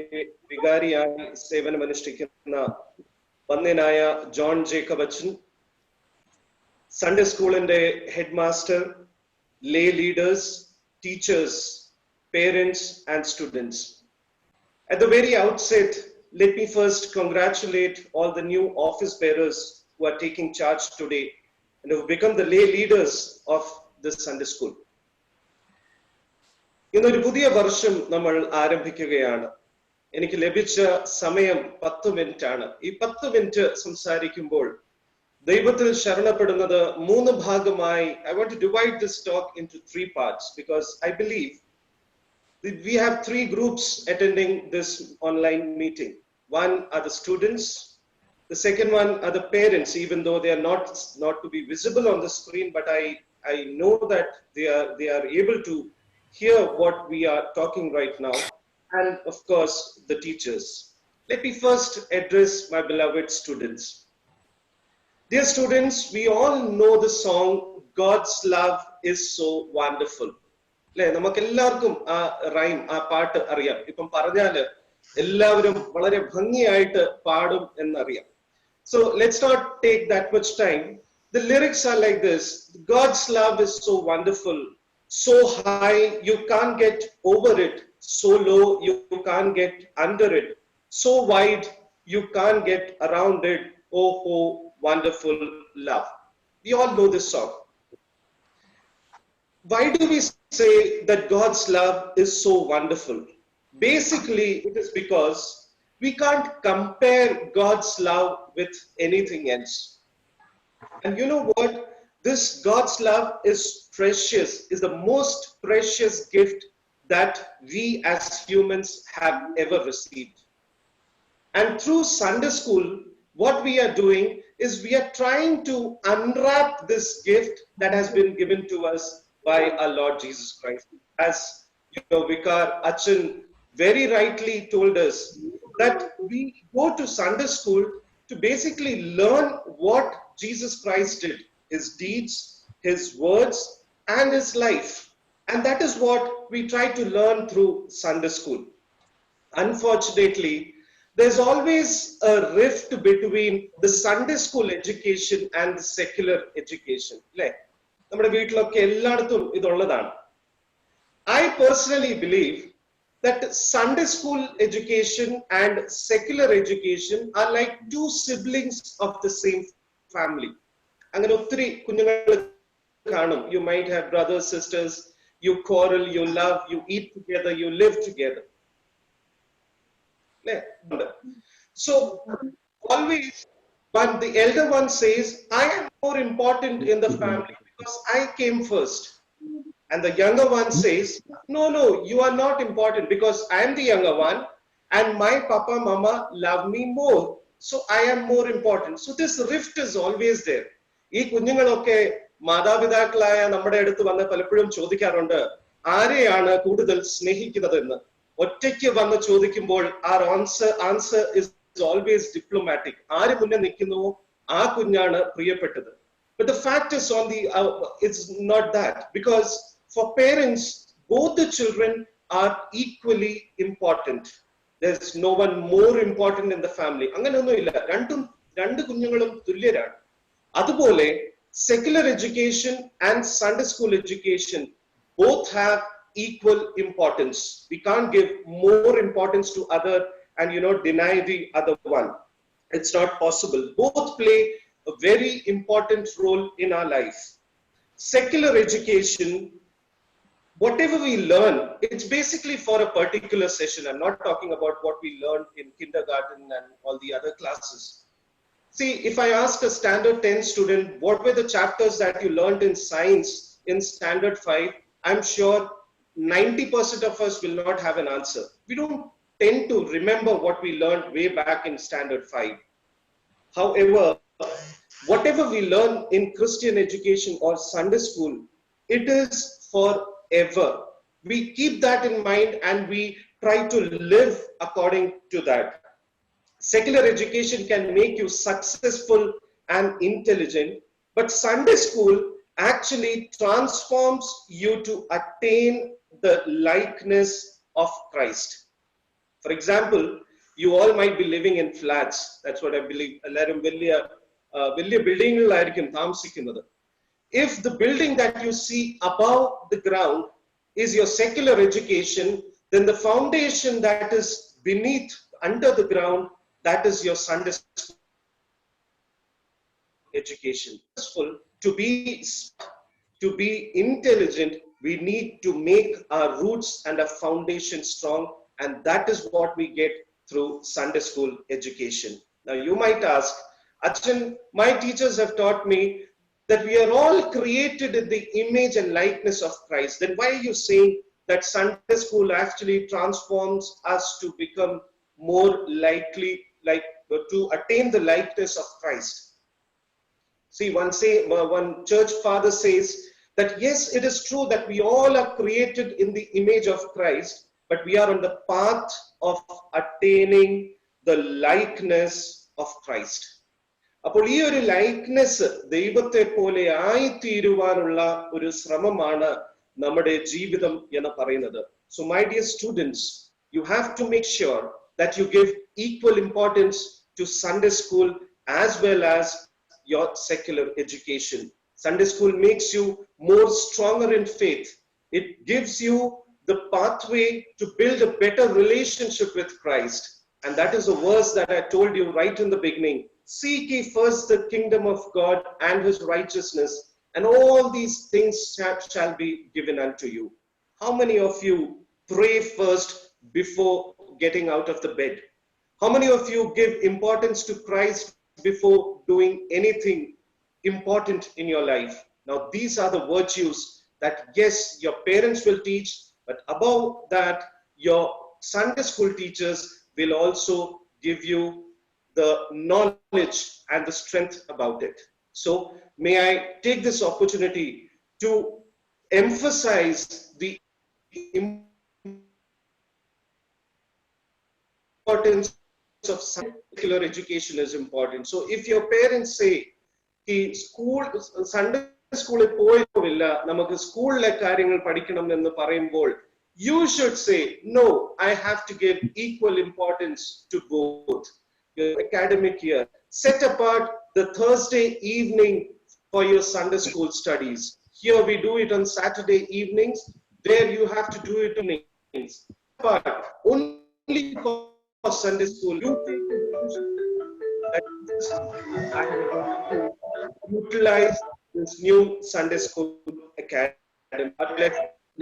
വികാരിയായി സേവനമനുഷ്ഠിക്കുന്ന വന്യനായ ജോൺ ജേക്കബ് അച്ഛൻ, സൺഡേ സ്കൂളിന്റെ head master, lay leaders, teachers, parents and students. At the very outset, let me first congratulate all the new office bearers who are taking charge today and who have become the lay leaders of this Sunday school. ഇന്നൊരു പുതിയ വർഷം നമ്മൾ ആരംഭിക്കുകയാണ്. എനിക്ക് ലഭിച്ച സമയം 10 minute ആണ്. ഈ 10 മിനിറ്റ് സംസാരിക്കുമ്പോൾ ദൈവത്തിൽ ശരണപ്പെടുന്നത് 3 ഭാഗമായി. I want to divide this talk into 3 parts because I believe we have 3 groups attending this online meeting. One are the students, the second one are the parents, even though they are not to be visible on the screen, but I know that they are able to hear what we are talking right now, and of course the teachers. Let me first address my beloved students. Dear students, we all know the song God's love is so wonderful. അല്ലെ, നമുക്ക് എല്ലാവർക്കും ആ rhyme, ആ പാട്ട് അറിയാം. ഇപ്പം പറഞ്ഞാല് എല്ലാവരും വളരെ ഭംഗിയായിട്ട് പാടും എന്നറിയാം. So let's not take that much time. The lyrics are like this: God's love is so wonderful, so high you can't get over it, so low you can't get under it, so wide you can't get around it. Oh, oh, wonderful love. We all know this song. Why do we say that God's love is so wonderful? Basically, it is because we can't compare God's love with anything else. And you know what? This God's love is precious, is the most precious gift that we as humans have ever received. And through Sunday school, what we are doing is we are trying to unwrap this gift that has been given to us by our Lord Jesus Christ. As you know, Vicar Achan very rightly told us that we go to Sunday school to basically learn what Jesus Christ did, his deeds, his words, and his life. And that is what we try to learn through Sunday school. Unfortunately, there's always a rift between the Sunday school education and the secular education. നമ്മുടെ വീട്ടിലൊക്കെ എല്ലായിടത്തും ഇതുള്ളതാണ്. I personally believe that Sunday school education and secular education are like two siblings of the same family. അങ്ങനെ ഒത്തിരി കുഞ്ഞുങ്ങൾ കാണും. You might have brothers, sisters, you quarrel, you love, you eat together, you live together. So always when the elder one says, I am more important in the family because I came first. And the younger one says, no, you are not important because I am the younger one and my papa, mama love me more. So I am more important. So this rift is always there. ഈ കുഞ്ഞുങ്ങളൊക്കെ മാതാപിതാക്കളായ നമ്മുടെ അടുത്ത് വന്ന് പലപ്പോഴും ചോദിക്കാറുണ്ട്, ആരെയാണ് കൂടുതൽ സ്നേഹിക്കുന്നതെന്ന്. ഒറ്റയ്ക്ക് വന്ന് ചോദിക്കുമ്പോൾ our answer is always diplomatic. ആര് മുന്നേ നിൽക്കുന്നുവോ ആ കുഞ്ഞാണ് പ്രിയപ്പെട്ടത്. But the fact is it's not that, because for parents both the children are equally important. There's no one more important in the family. അങ്ങനെയൊന്നുമില്ല, രണ്ട് കുഞ്ഞുങ്ങളും തുല്യരാണ്. അതുപോലെ secular education and Sunday school education both have equal importance. We can't give more importance to other and deny the other one. It's not possible. Both play a very important role in our life. Secular education, whatever we learn, it's basically for a particular session. I'm not talking about what we learned in kindergarten and all the other classes. See, if I ask a standard 10 student, what were the chapters that you learned in science in standard 5, I'm sure 90% of us will not have an answer. We don't tend to remember what we learned way back in standard 5. However, whatever we learn in Christian education or Sunday school, it is forever. We keep that in mind and we try to live according to that. Secular education can make you successful and intelligent, but Sunday school actually transforms you to attain the likeness of Christ. For example, you all might be living in flats. That's what I believe. എല്ലാവരും വലിയ ബിൽഡിങ്ങുകളായിരിക്കും താമസിക്കുന്നത്. If the building that you see above the ground is your secular education, then the foundation that is beneath, under the ground, that is your Sunday school education. To be intelligent, we need to make our roots and our foundation strong, and that is what we get through Sunday school education. Now you might ask, Achan, my teachers have taught me that we are all created in the image and likeness of Christ. Then why are you saying that Sunday school actually transforms us to become more likely, to attain the likeness of Christ? See, one church father says that yes, it is true that we all are created in the image of Christ, but we are on the path of attaining the likeness of Christ. അപ്പോൾ ഈ ഒരു likeness ദൈവത്തെ പോലെ ആയിത്തീരുവാനുള്ള ഒരു ശ്രമമാണ് നമ്മുടെ ജീവിതം എന്ന് പറയുന്നത്. So my dear students, you have to make sure that you give equal importance to Sunday school as well as your secular education. Sunday school makes you more stronger in faith. It gives you the pathway to build a better relationship with Christ. And that is a verse that I told you right in the beginning. Seek ye first the kingdom of God and his righteousness, and all these things shall be given unto you. How many of you pray first before getting out of the bed? How many of you give importance to Christ before doing anything important in your life? Now, these are the virtues that, yes, your parents will teach, but above that, your Sunday school teachers will also give you the knowledge and the strength about it. So, may I take this opportunity to emphasize the importance of secular education is important. So if your parents say Sunday school പോയില്ല, നമുക്ക് സ്കൂളിലെ കാര്യങ്ങൾ പഠിക്കണം എന്ന് പറയുമ്പോൾ, You should say, no, I have to give equal importance to both. Your academic year, set apart the Thursday evening for your Sunday school studies. Here we do it on Saturday evenings. There you have to do it evenings. But only for Sunday school, you utilize this new Sunday school academy.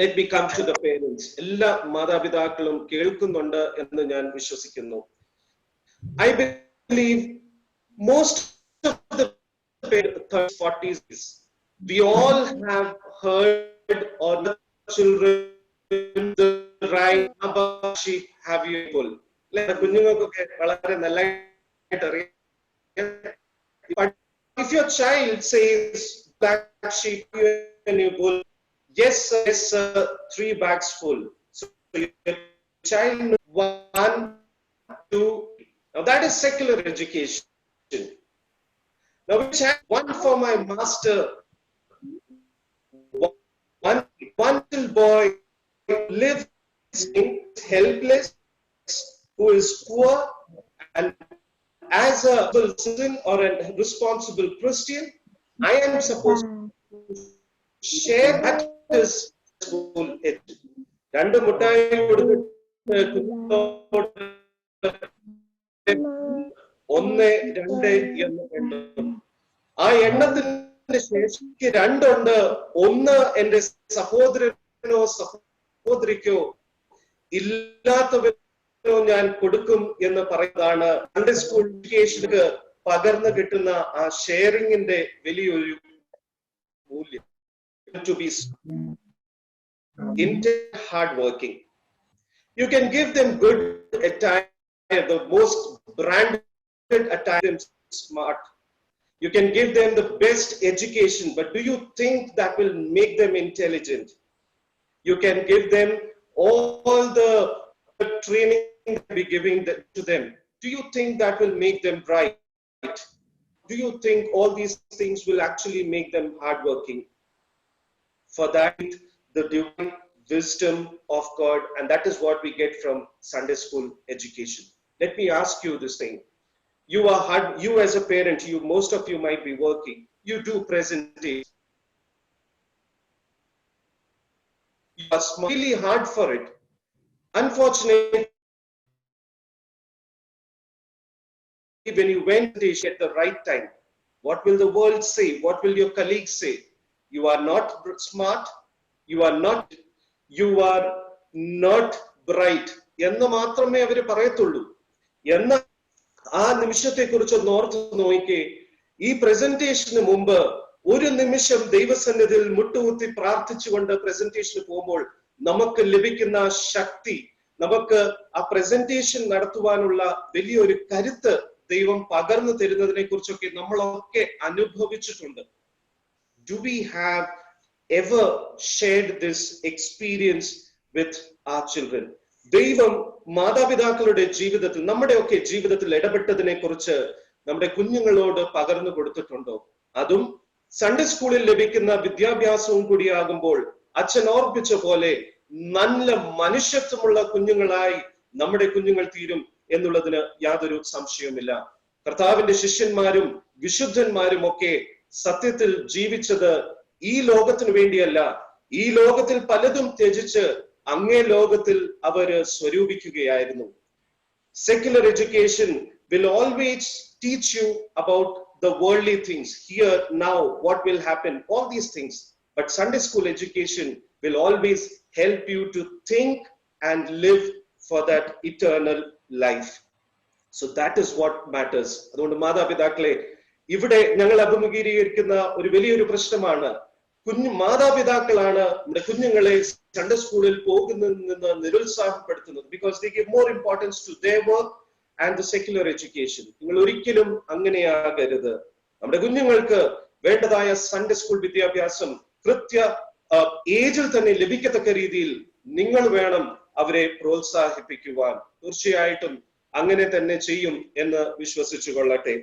Let me come to the parents. എല്ലാ മാതാപിതാക്കളും കേൾക്കുന്നുണ്ട് എന്ന് ഞാൻ വിശ്വസിക്കുന്നു. I believe most of the 30s, 40s, we all have heard or the children the right about sheep have you full. കുഞ്ഞുങ്ങൾക്കൊക്കെ വളരെ നല്ലതായിട്ട് അറിയാം. But if your child says black sheep and you bull, yes, sir, 3 bags full. So your child knows 1, 2. Now that is secular education. Now which I one for my master, one little boy lives helpless, who is poor, and as a citizen or a responsible Christian, I am supposed to share that is school ed. രണ്ട് മുട്ടായി കൊടുത്തിട്ട് 1, 2 എന്ന് എണ്ണം. ആ എണ്ണത്തിന്റെ ശേഷിക്ക് 2 ഉണ്ട്. 1 എന്റെ സഹോദരനോ സഹോദരിക്കോ ഇല്ലാത്തവനോ ഞാൻ കൊടുക്കും എന്ന് പറയുന്നതാണ് സൺഡേ സ്കൂൾ എഡ്യൂക്കേഷന് പകർന്നു കിട്ടുന്ന ആ ഷെയറിംഗിന്റെ വലിയൊരു മൂല്യം. To be hard working. You can give them good attire, the most branded attire, smart. You can give them the best education, but do you think that will make them intelligent? You can give them all the training that we giving to them. Do you think that will make them bright? Do you think all these things will actually make them hardworking? For that, the divine wisdom of God, and that is what we get from Sunday school education. Let me ask you this thing. You as a parent, most of you might be working. You do presentations. You are really hard for it. Unfortunately, when you went at the right time, what will the world say? What will your colleagues say? You are not smart. You are not bright. എന്ന് മാത്രമേ അവര് പറയത്തുള്ളൂ. എന്ന ആ നിമിഷത്തെ കുറിച്ച് ഓർത്ത് നോക്കിക്കേ. ഈ പ്രസന്റേഷന് മുമ്പ് ഒരു നിമിഷം ദൈവസന്നിധിയിൽ മുട്ടുകുത്തി പ്രാർത്ഥിച്ചുകൊണ്ട് പ്രസന്റേഷന് പോകുമ്പോൾ നമുക്ക് ലഭിക്കുന്ന ശക്തി, നമുക്ക് ആ പ്രസന്റേഷൻ നടത്തുവാനുള്ള വലിയൊരു കരുത്ത് ദൈവം പകർന്നു തരുന്നതിനെ കുറിച്ചൊക്കെ നമ്മളൊക്കെ അനുഭവിച്ചിട്ടുണ്ട്. Do we have ever shared this experience with our children? ദൈവം മാതാപിതാക്കളുടെ ജീവിതത്തിൽ, നമ്മുടെയൊക്കെ ജീവിതത്തിൽ ഇടപെട്ടതിനെ കുറിച്ച് നമ്മുടെ കുഞ്ഞുങ്ങളോട് പകർന്നു കൊടുത്തിട്ടുണ്ടോ? അതും സൺഡേ സ്കൂളിൽ ലഭിക്കുന്ന വിദ്യാഭ്യാസവും കൂടിയാകുമ്പോൾ അച്ഛൻ ഓർപ്പിച്ച പോലെ നല്ല മനുഷ്യത്വമുള്ള കുഞ്ഞുങ്ങളായി നമ്മുടെ കുഞ്ഞുങ്ങൾ തീരും എന്നുള്ളതിന് യാതൊരു സംശയവുമില്ല. കർത്താവിന്റെ ശിഷ്യന്മാരും വിശുദ്ധന്മാരും ഒക്കെ സത്യത്തിൽ ജീവിച്ചത് ഈ ലോകത്തിനു വേണ്ടിയല്ല. ഈ ലോകത്തിൽ പലതും ത്യജിച്ച് അങ്ങേ ലോകത്തിൽ അവര് സ്വരൂപിക്കുകയായിരുന്നു. Secular education will always teach you about the worldly things, here, now, what will happen, all these things. But Sunday school education will always help you to think and live for that eternal life. So that is what matters. അതുകൊണ്ട് മാതാപിതാക്കളെ, ഇവിടെ ഞങ്ങൾ അഭിമുഖീകരിക്കുന്ന ഒരു വലിയൊരു പ്രശ്നമാണ്, മാതാപിതാക്കളാണ് നമ്മുടെ കുഞ്ഞുങ്ങളെ സൺഡേ സ്കൂളിൽ പോകുന്നതിൽ നിന്ന് നിരുത്സാഹപ്പെടുത്തുന്നത്. Because they give more importance to their work and the secular education. നിങ്ങൾ ഒരിക്കലും അങ്ങനെയാകരുത്. നമ്മുടെ കുഞ്ഞുങ്ങൾക്ക് വേണ്ടതായ സൺഡേ സ്കൂൾ വിദ്യാഭ്യാസം കൃത്യ ഏജിൽ തന്നെ ലഭിക്കത്തക്ക രീതിയിൽ നിങ്ങൾ വേണം അവരെ പ്രോത്സാഹിപ്പിക്കുവാൻ. തീർച്ചയായിട്ടും അങ്ങനെ തന്നെ ചെയ്യും എന്ന് വിശ്വസിച്ചു കൊള്ളട്ടെ.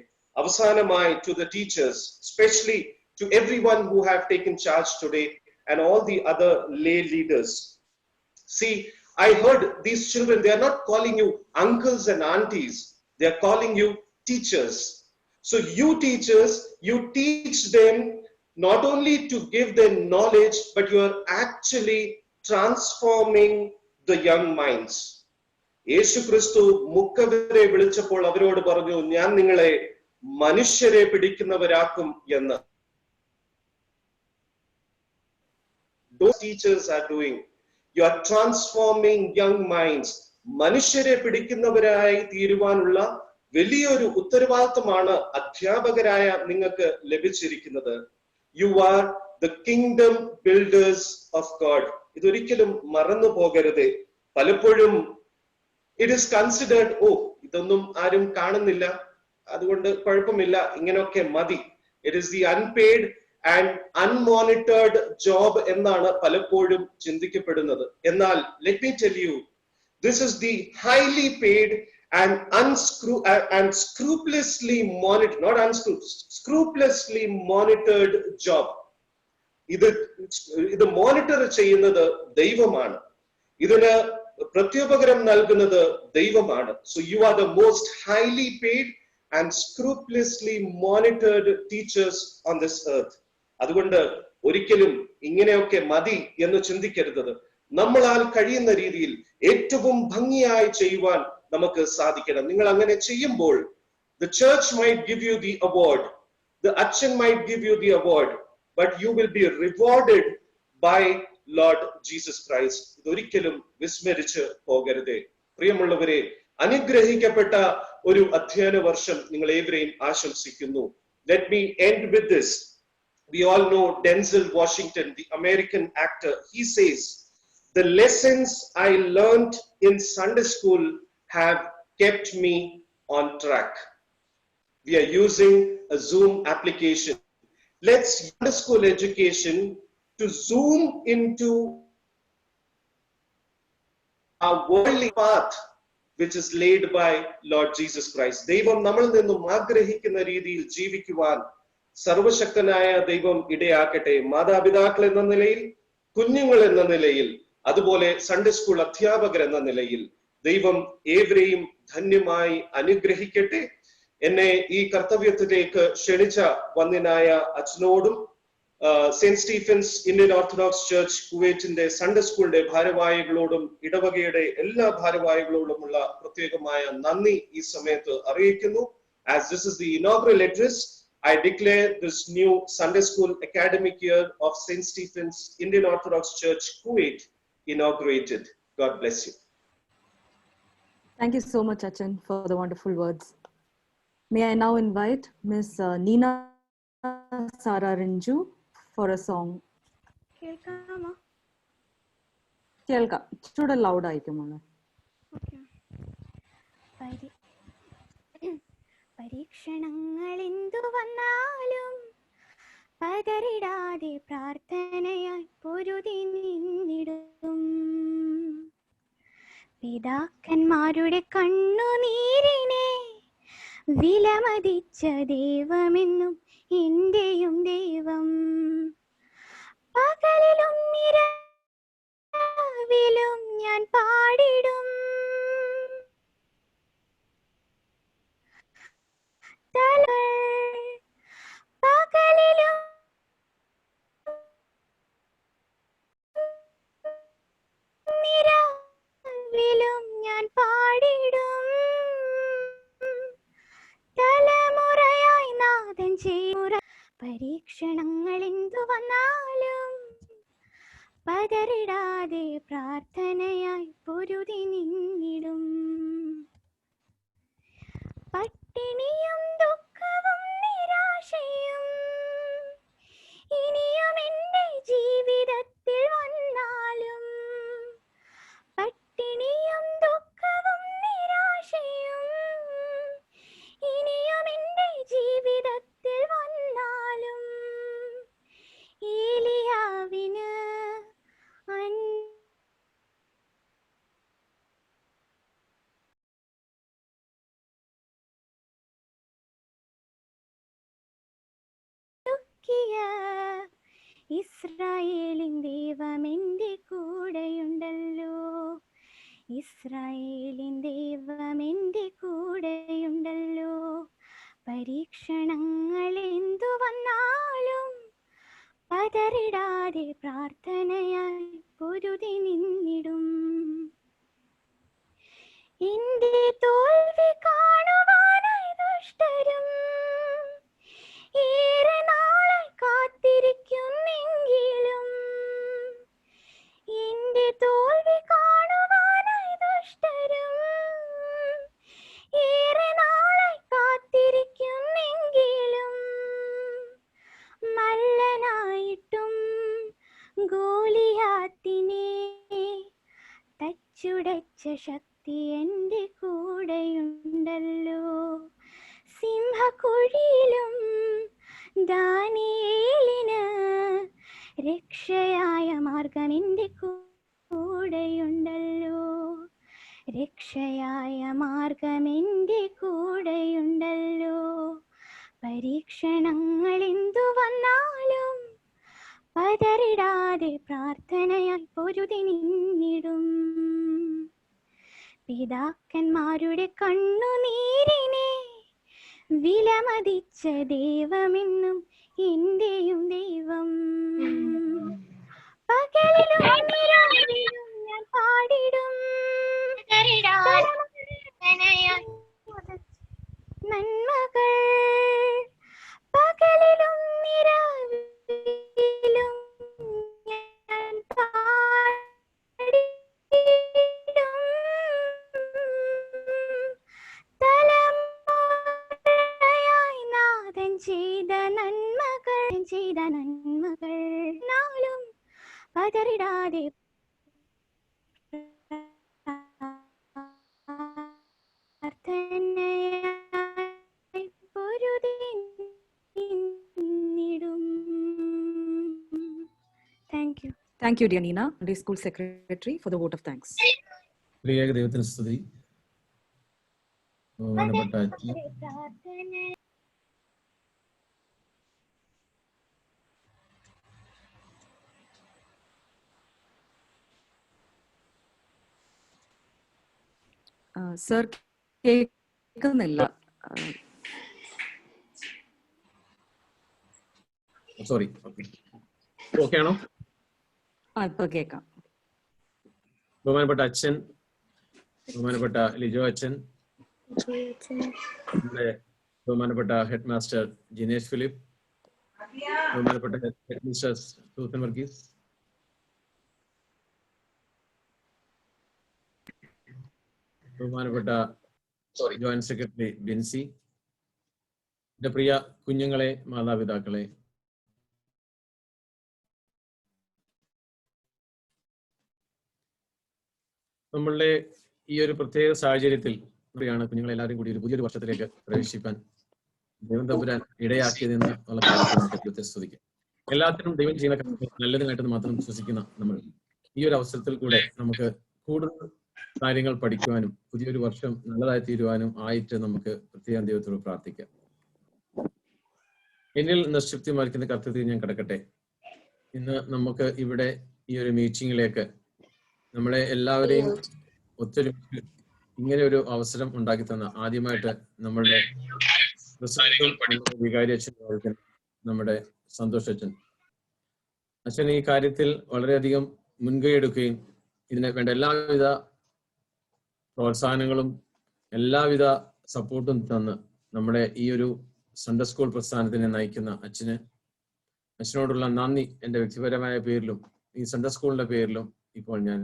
അവസാനമായി, to the teachers, especially to everyone who have taken charge today and all the other lay leaders, See, I heard these children, they are not calling you uncles and aunties, they are calling you teachers. So you teachers, you teach them not only to give them knowledge, but you are actually transforming the young minds. യേശു ക്രിസ്തു മുക്കവരെ വിളിച്ചപ്പോൾ അവരോട് പറഞ്ഞു, ഞാൻ നിങ്ങളെ മനുഷ്യരെ പിടിക്കുന്നവരാക്കും എന്ന്. Those teachers are doing. You are transforming young minds. മനുഷ്യരെ പിടിക്കുന്നവരായി തീരുവാനുള്ള വലിയൊരു ഉത്തരവാദിത്തമാണ് അധ്യാപകരായ നിങ്ങൾക്ക് ലഭിച്ചിരിക്കുന്നത്. You are the kingdom builders of God. ഇതൊരിക്കലും മറന്നു പോകരുത്. പലപ്പോഴും it is considered, oh, ഇതൊന്നും ആരും കാണുന്നില്ല, അതുകൊണ്ട് കുഴപ്പമില്ല, ഇങ്ങനെയൊക്കെ മതി. It is the unpaid and unmonitored job എന്നാണ് പലപ്പോഴും ചിന്തിക്കപ്പെടുന്നത്. എന്നാൽ let me tell you, this is the highly paid and scrupulously monitored, not scrupulously monitored job. ഇത് മോണിറ്റർ ചെയ്യുന്നത് ദൈവമാണ്. ഇതിന് പ്രത്യുപകരം നൽകുന്നത് ദൈവമാണ്. So you are the most highly paid and scrupulously monitored teachers on this earth. അതുകൊണ്ട് ഒരിക്കലും ഇങ്ങനെയൊക്കെ മതി എന്ന് ചിന്തിക്കരുത്. നമ്മളാൽ കഴിയുന്ന രീതിയിൽ ഏറ്റവും ഭംഗിയായി ചെയ്യുവാൻ നമുക്ക് സാധിക്കണം. നിങ്ങൾ അങ്ങനെ ചെയ്യുമ്പോൾ the church might give you the award, the അച്ഛൻ might give you the award, but you will be rewarded by Lord Jesus Christ. ഇതൊരിക്കലും വിസ്മരിച്ച് പോകരുതേ. പ്രിയമുള്ളവരെ, അനുഗ്രഹിക്കപ്പെട്ട ഒരു അധ്യയന വർഷം നിങ്ങൾ ഏവരെയും ആശംസിക്കുന്നു. Let me end with this. We all know Denzel Washington, the American actor. He says, the lessons I learned in Sunday school have kept me on track. We are using a Zoom application. Let's use Sunday school education to zoom into our worldly path which is laid by Lord Jesus Christ. ദൈവം നമ്മളിൽ നിന്നും ആഗ്രഹിക്കുന്ന രീതിയിൽ ജീവിക്കുവാൻ സർവശക്തനായ ദൈവം ഇടയാക്കട്ടെ. മാതാപിതാക്കൾ എന്ന നിലയിൽ, കുഞ്ഞുങ്ങൾ എന്ന നിലയിൽ, അതുപോലെ സൺഡേ സ്കൂൾ അധ്യാപകർ എന്ന നിലയിൽ ദൈവം ഏവരെയും ധന്യമായി അനുഗ്രഹിക്കട്ടെ. എന്നെ ഈ കർത്തവ്യത്തിലേക്ക് ക്ഷണിച്ച വന്യനായ അച്ഛനോടും saint Stephen's Indian Orthodox church കുവൈറ്റിന്റെ സൺഡേ സ്കൂളിന്റെ ഭാരവാഹികളോടും ഇടവകയുടെ എല്ലാ ഭാരവാഹികളോടുമുള്ള പ്രത്യേകമായ നന്ദി ഈ സമയത്ത് അറിയിക്കുന്നു. As this is the inaugural address, I declare this new Sunday School academic year of St. Stephen's Indian Orthodox Church, Kuwait, inaugurated. God bless you.
Thank you so much, Achan, for the wonderful words. May I now invite Ms. Nina Sara Rinju for a song.
കേൾക്കാമോ?
കേൾക്കാം, ഇച്ചിരി loud ആയിരിക്കും മോളെ.
പരീക്ഷണങ്ങൾ എന്തു വന്നാലും പതറിടാതെ പ്രാർത്ഥനയായി പൊരുതി നിന്നിടും. പിതാക്കന്മാരുടെ കണ്ണുനീരിനെ വിലമതിച്ച ദൈവമെന്നും എന്റെയും ദൈവം. പകലിലും നിരവിലും ഞാൻ പാടിടും. പകലിലും നിരവിലും ഞാൻ പാടിടും. തലമുറയായി നാഥൻ ചെയ്യുറ. പരീക്ഷണങ്ങൾ എന്തു വന്നാലും പതറിടാതെ പ്രാർത്ഥനയായി പൊരുതി നിന്നിടും. പട്ടിണിയും ദുഃഖവും നിരാശയും ഇനിയും എൻ്റെ ജീവിതത്തിൽ വന്നാലും, പട്ടിണിയും ദുഃഖവും നിരാശയും ഇനിയും എൻ്റെ ജീവിതത്തിൽ വന്നാലും, ഏലിയാവിന് ഇസ്രായേലിൻ ദൈവം എൻ്റെ കൂടെയുണ്ടല്ലോ. പതറിടാതെ പ്രാർത്ഥനയായി പൊരുതി നിന്നിടും. എന്റെ തോൽവി കാണുവാനായി ദുഷ്ടരും ഏറെ നാളായി കാത്തിരിക്കുന്നെങ്കിലും, എന്റെ തോൽവി കാണുവാനായി ദുഷ്ടരും ഏറെ നാളായി കാത്തിരിക്കുന്നെങ്കിലും, മല്ലനായിട്ടും ഗോലിയാത്തിനെ തച്ചുടച്ച ശക്തി എൻ്റെ കൂടെയുണ്ടല്ലോ. സിംഹക്കുഴിയിലും ദാനിയേലിന് രക്ഷയായ മാർഗം എൻ്റെ കൂടെയുണ്ടല്ലോ. രക്ഷയായ മാർഗം എൻ്റെ കൂടെയുണ്ടല്ലോ. പരീക്ഷണങ്ങൾ എന്തു വന്നാലും പതറിടാതെ പ്രാർത്ഥനയായി പൊരുതി നിന്നിടും. പിതാക്കന്മാരുടെ കണ്ണുനീരിനെ വിലമതിച്ച ദൈവമെന്നും എന്റെയും ദൈവം. പകലിലും രാത്രിയിലും ഞാൻ പാടിടും നന്മകൾ. പകലിലും നിരാവിലും ഞാൻ പാടിടും തലമുറയായി നാഥൻ ചെയ്ത നന്മകൾ നാളും പതറിടാതെ പ്രാർത്ഥനയായി പൊരുതി നിന്നിടും. Thank you.
Thank you, dear Nina, Sunday School Secretary, for the vote of thanks.
പ്രിയ ദൈവത്തിന് സ്തുതി. ബഹുമാനപ്പെട്ട അച്ഛൻ,
സർ കേൾക്കുന്നില്ല.
സോറി, ഓക്കെ ആണോ?
ഇപ്പൊ കേൾക്കാം.
ബഹുമാനപ്പെട്ട അച്ഛൻ, ബഹുമാനപ്പെട്ട ലിജോ അച്ഛൻ, നമ്മുടെ ബഹുമാനപ്പെട്ട ഹെഡ് മാസ്റ്റർ ജിനേഷ് ഫിലിപ്പ്, ബഹുമാനപ്പെട്ട ഹെഡ് മിസ്റ്റേഴ്സ് സൂസൻ വർഗീസ്, ബഹുമാനപ്പെട്ട ജോയിന്റ് സെക്രട്ടറി ബിൻസി, എന്റെ പ്രിയ കുഞ്ഞുങ്ങളെ, മാതാപിതാക്കളെ, നമ്മളുടെ ഈ ഒരു പ്രത്യേക സാഹചര്യത്തിൽ കുഞ്ഞുങ്ങളെല്ലാവരും കൂടി ഒരു പുതിയൊരു വർഷത്തിലേക്ക് പ്രവേശിക്കാൻ ദൈവം തമ്പുരാൻ ഇടയാക്കിയതെന്ന് ഉള്ള കാര്യത്തിൽ നമുക്ക് ദൈവത്തെ സ്തുതിക്കാം. എല്ലാത്തിനും ദൈവം ചെയ്യുന്ന കാര്യങ്ങൾ നല്ലതിനായിട്ട് മാത്രം വിശ്വസിക്കുന്ന നമ്മൾ ഈ ഒരു അവസരത്തിൽ കൂടെ നമുക്ക് കൂടുതൽ കാര്യങ്ങൾ പഠിക്കുവാനും പുതിയൊരു വർഷം നല്ലതായി തീരുവാനും ആയിട്ട് നമുക്ക് പ്രത്യേകം ദൈവത്തോട് പ്രാർത്ഥിക്കാം. എന്നിൽ നിശ്ചിപ്തി മറിക്കുന്ന കർത്തൃത്വം ഞാൻ കിടക്കട്ടെ. ഇന്ന് നമുക്ക് ഇവിടെ ഈ ഒരു മീറ്റിംഗിലേക്ക് നമ്മളെ എല്ലാവരെയും ഒത്തൊരുമിച്ച് ഇങ്ങനെ ഒരു അവസരം ഉണ്ടാക്കി തന്ന ആദ്യമായിട്ട് നമ്മളുടെ വികാരി അച്ഛൻ, നമ്മുടെ സന്തോഷ് അച്ഛൻ, അച്ഛൻ ഈ കാര്യത്തിൽ വളരെയധികം മുൻകൈ എടുക്കുകയും ഇതിന് വേണ്ട എല്ലാവിധ പ്രോത്സാഹനങ്ങളും എല്ലാവിധ സപ്പോർട്ടും തന്ന് നമ്മുടെ ഈ ഒരു സൺഡേ സ്കൂൾ പ്രസ്ഥാനത്തിനെ നയിക്കുന്ന അച്ഛനോടുള്ള നന്ദി എൻ്റെ വ്യക്തിപരമായ പേരിലും ഈ സൺഡേ സ്കൂളിന്റെ പേരിലും ഇപ്പോൾ ഞാൻ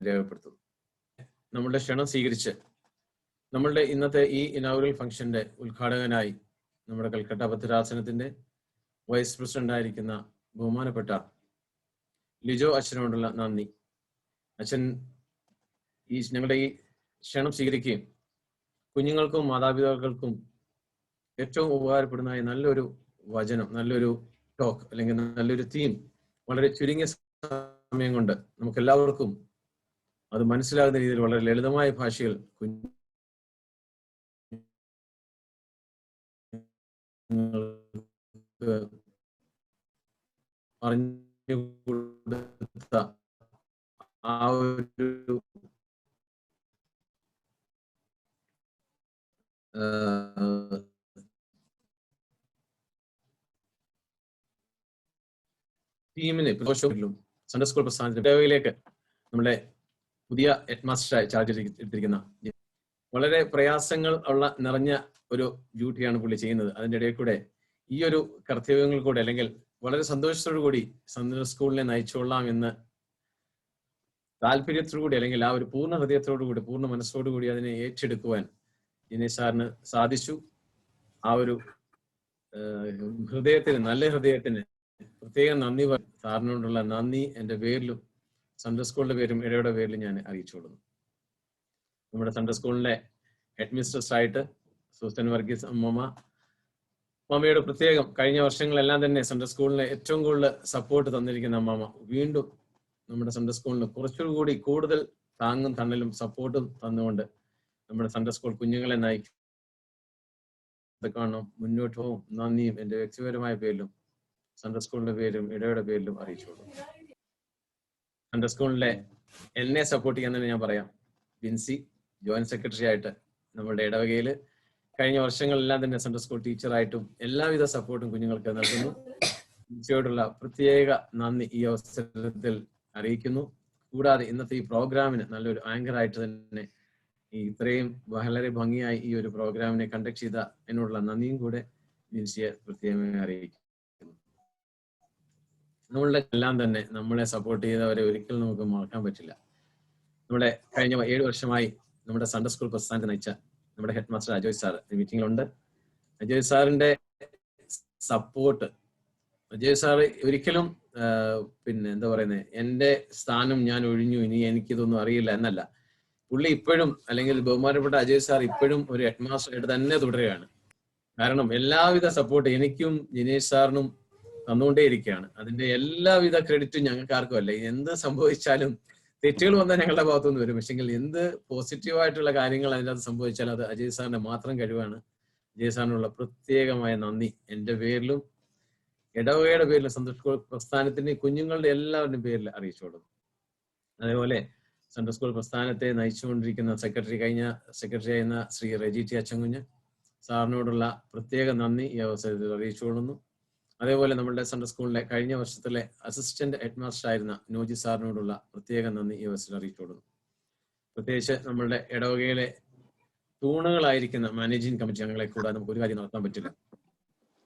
രേഖപ്പെടുത്തുന്നു. നമ്മളുടെ ക്ഷണം സ്വീകരിച്ച് നമ്മളുടെ ഇന്നത്തെ ഈ ഇനോഗ്രൽ ഫംഗ്ഷന്റെ ഉദ്ഘാടകനായി നമ്മുടെ കൽക്കട്ട ഭദ്രാസനത്തിന്റെ വൈസ് പ്രസിഡന്റ് ആയിരിക്കുന്ന ബഹുമാനപ്പെട്ട ലിജോ അച്ഛനോടുള്ള നന്ദി. അച്ഛൻ ഞങ്ങളുടെ ഈ ക്ഷണം സ്വീകരിക്കുകയും കുഞ്ഞുങ്ങൾക്കും മാതാപിതാക്കൾക്കും ഏറ്റവും ഉപകാരപ്പെടുന്ന നല്ലൊരു വചനം, നല്ലൊരു ടോക്ക് അല്ലെങ്കിൽ നല്ലൊരു തീം വളരെ ചുരുങ്ങിയ സമയം കൊണ്ട് നമുക്ക് എല്ലാവർക്കും അത് മനസ്സിലാകുന്ന രീതിയിൽ വളരെ ലളിതമായ ഭാഷയിൽ പറഞ്ഞു കൊടുത്ത ആ ഒരു ടീമിന് പ്രദോഷത്തിലും സൺഡേ സ്കൂൾ പ്രസ്ഥാനത്തിലേക്ക് നമ്മുടെ പുതിയ ഹെഡ് മാസ്റ്റർ ചാർജ് എടുത്തിരിക്കുന്ന വളരെ പ്രയാസങ്ങൾ ഉള്ള നിറഞ്ഞ ഒരു ഡ്യൂട്ടിയാണ് പുള്ളി ചെയ്യുന്നത്. അതിൻ്റെ ഇടയിൽ കൂടെ ഈ ഒരു കർത്തവ്യങ്ങൾ കൂടെ അല്ലെങ്കിൽ വളരെ സന്തോഷത്തോടു കൂടി സൺഡേ സ്കൂളിനെ നയിച്ചോളാം എന്ന് താല്പര്യത്തോടുകൂടി അല്ലെങ്കിൽ ആ ഒരു പൂർണ്ണ ഹൃദയത്തോടു കൂടി പൂർണ്ണ മനസ്സോടുകൂടി അതിനെ ഏറ്റെടുക്കുവാൻ ജിനേഷ് സാറിന് സാധിച്ചു. ആ ഒരു നല്ല ഹൃദയത്തിന് പ്രത്യേകം നന്ദി സാറിനോടുള്ള നന്ദി എൻ്റെ പേരിലും സൺഡേ സ്കൂളിന്റെ പേരും ഇടയുടെ പേരിലും ഞാൻ അറിയിച്ചുകൊള്ളുന്നു. നമ്മുടെ സൺഡേ സ്കൂളിലെ ഹെഡ് മിസ്ട്രസ് ആയിട്ട് സൂസൻ വർഗീസ് അമ്മമ്മയുടെ പ്രത്യേകം കഴിഞ്ഞ വർഷങ്ങളെല്ലാം തന്നെ സൺഡേ സ്കൂളിന് ഏറ്റവും കൂടുതൽ സപ്പോർട്ട് തന്നിരിക്കുന്ന അമ്മമ്മ വീണ്ടും നമ്മുടെ സൺഡേ സ്കൂളിന് കുറച്ചുകൂടി കൂടുതൽ താങ്ങും തണലും സപ്പോർട്ടും തന്നുകൊണ്ട് നമ്മുടെ സൺഡേ സ്കൂൾ കുഞ്ഞുങ്ങളെ നയിക്കണം മുന്നോട്ട് പോകും. നന്ദിയും എൻ്റെ വ്യക്തിപരമായ പേരിലും സൺഡേ സ്കൂളിന്റെ പേരും ഇടയുടെ പേരിലും അറിയിച്ചോളൂ. സൺഡേ സ്കൂളിലെ എന്നെ സപ്പോർട്ട് ചെയ്യാൻ തന്നെ ഞാൻ പറയാം. ബിൻസി ജോയിന്റ് സെക്രട്ടറി ആയിട്ട് നമ്മുടെ ഇടവകയിൽ കഴിഞ്ഞ വർഷങ്ങളെല്ലാം തന്നെ സൺഡേ സ്കൂൾ ടീച്ചറായിട്ടും എല്ലാവിധ സപ്പോർട്ടും കുഞ്ഞുങ്ങൾക്ക് നൽകുന്നു. ബിൻസിയോടുള്ള പ്രത്യേക നന്ദി ഈ അവസരത്തിൽ അറിയിക്കുന്നു. കൂടാതെ ഇന്നത്തെ ഈ പ്രോഗ്രാമിന് നല്ലൊരു ആങ്കറായിട്ട് തന്നെ ഇത്രയും വളരെ ഭംഗിയായി ഈ ഒരു പ്രോഗ്രാമിനെ കണ്ടക്ട് ചെയ്ത എന്നോടുള്ള നന്ദിയും കൂടെ ബിൻസിയെ പ്രത്യേകമായി അറിയിക്കുന്നു. നമ്മളുടെ എല്ലാം തന്നെ നമ്മളെ സപ്പോർട്ട് ചെയ്തവരെ ഒരിക്കലും നമുക്ക് മറക്കാൻ പറ്റില്ല. നമ്മുടെ കഴിഞ്ഞ 7 വർഷമായി നമ്മുടെ സൺഡേ സ്കൂൾ പ്രസ്ഥാനത്തെ നയിച്ച നമ്മുടെ ഹെഡ് മാസ്റ്റർ അജോയ് സാർ മീറ്റിംഗിലുണ്ട്. അജോയ് സാറിന്റെ സപ്പോർട്ട്, അജയ് സാറ് ഒരിക്കലും എന്താ പറയുന്നത്, എൻ്റെ സ്ഥാനം ഞാൻ ഒഴിഞ്ഞു, ഇനി എനിക്കിതൊന്നും അറിയില്ല എന്നല്ല. പുള്ളി ഇപ്പോഴും, അല്ലെങ്കിൽ ബഹുമാനപ്പെട്ട അജയ് സാർ ഇപ്പോഴും ഒരു ഹെഡ് മാസ്റ്റർ ആയിട്ട് തന്നെ തുടരുകയാണ്. കാരണം എല്ലാവിധ സപ്പോർട്ട് എനിക്കും ജിനേഷ് സാറിനും തന്നുകൊണ്ടേയിരിക്കുകയാണ്. അതിന്റെ എല്ലാവിധ ക്രെഡിറ്റും ഞങ്ങൾക്ക് ആർക്കും അല്ല. എന്ത് സംഭവിച്ചാലും തെറ്റുകൾ വന്നാൽ ഞങ്ങളുടെ ഭാഗത്തുനിന്ന് വരും. പക്ഷെങ്കിൽ എന്ത് പോസിറ്റീവായിട്ടുള്ള കാര്യങ്ങൾ അതിനകത്ത് സംഭവിച്ചാലും അത് അജയ് സാറിന്റെ മാത്രം കഴിവാണ്. അജയ് സാറിനുള്ള പ്രത്യേകമായ നന്ദി എൻ്റെ പേരിലും ഇടവകയുടെ പേരിലും സൺഡേ സ്കൂൾ പ്രസ്ഥാനത്തിന്റെ കുഞ്ഞുങ്ങളുടെ എല്ലാവരുടെയും പേരിൽ അറിയിച്ചോളും. അതേപോലെ സൺഡേ സ്കൂൾ പ്രസ്ഥാനത്തെ നയിച്ചുകൊണ്ടിരിക്കുന്ന കഴിഞ്ഞ സെക്രട്ടറി ആയിരുന്ന ശ്രീ റെജി ടി അച്ചൻകുഞ്ഞ് സാറിനോടുള്ള പ്രത്യേക നന്ദി ഈ അവസരത്തിൽ അറിയിച്ചുകൊള്ളുന്നു. അതേപോലെ നമ്മുടെ സൺഡേ സ്കൂളിലെ കഴിഞ്ഞ വർഷത്തിലെ അസിസ്റ്റന്റ് ഹെഡ് മാസ്റ്റർ ആയിരുന്ന നോജി സാറിനോടുള്ള പ്രത്യേക നന്ദി ഈ അവസരത്തിൽ അറിയിച്ചുകൊള്ളുന്നു. പ്രത്യേകിച്ച് നമ്മളുടെ ഇടവകയിലെ തൂണുകളായിരിക്കുന്ന മാനേജിംഗ് കമ്മിറ്റി അംഗങ്ങളെ കൂടാതെ നമുക്ക് ഒരു കാര്യം നടത്താൻ പറ്റില്ല.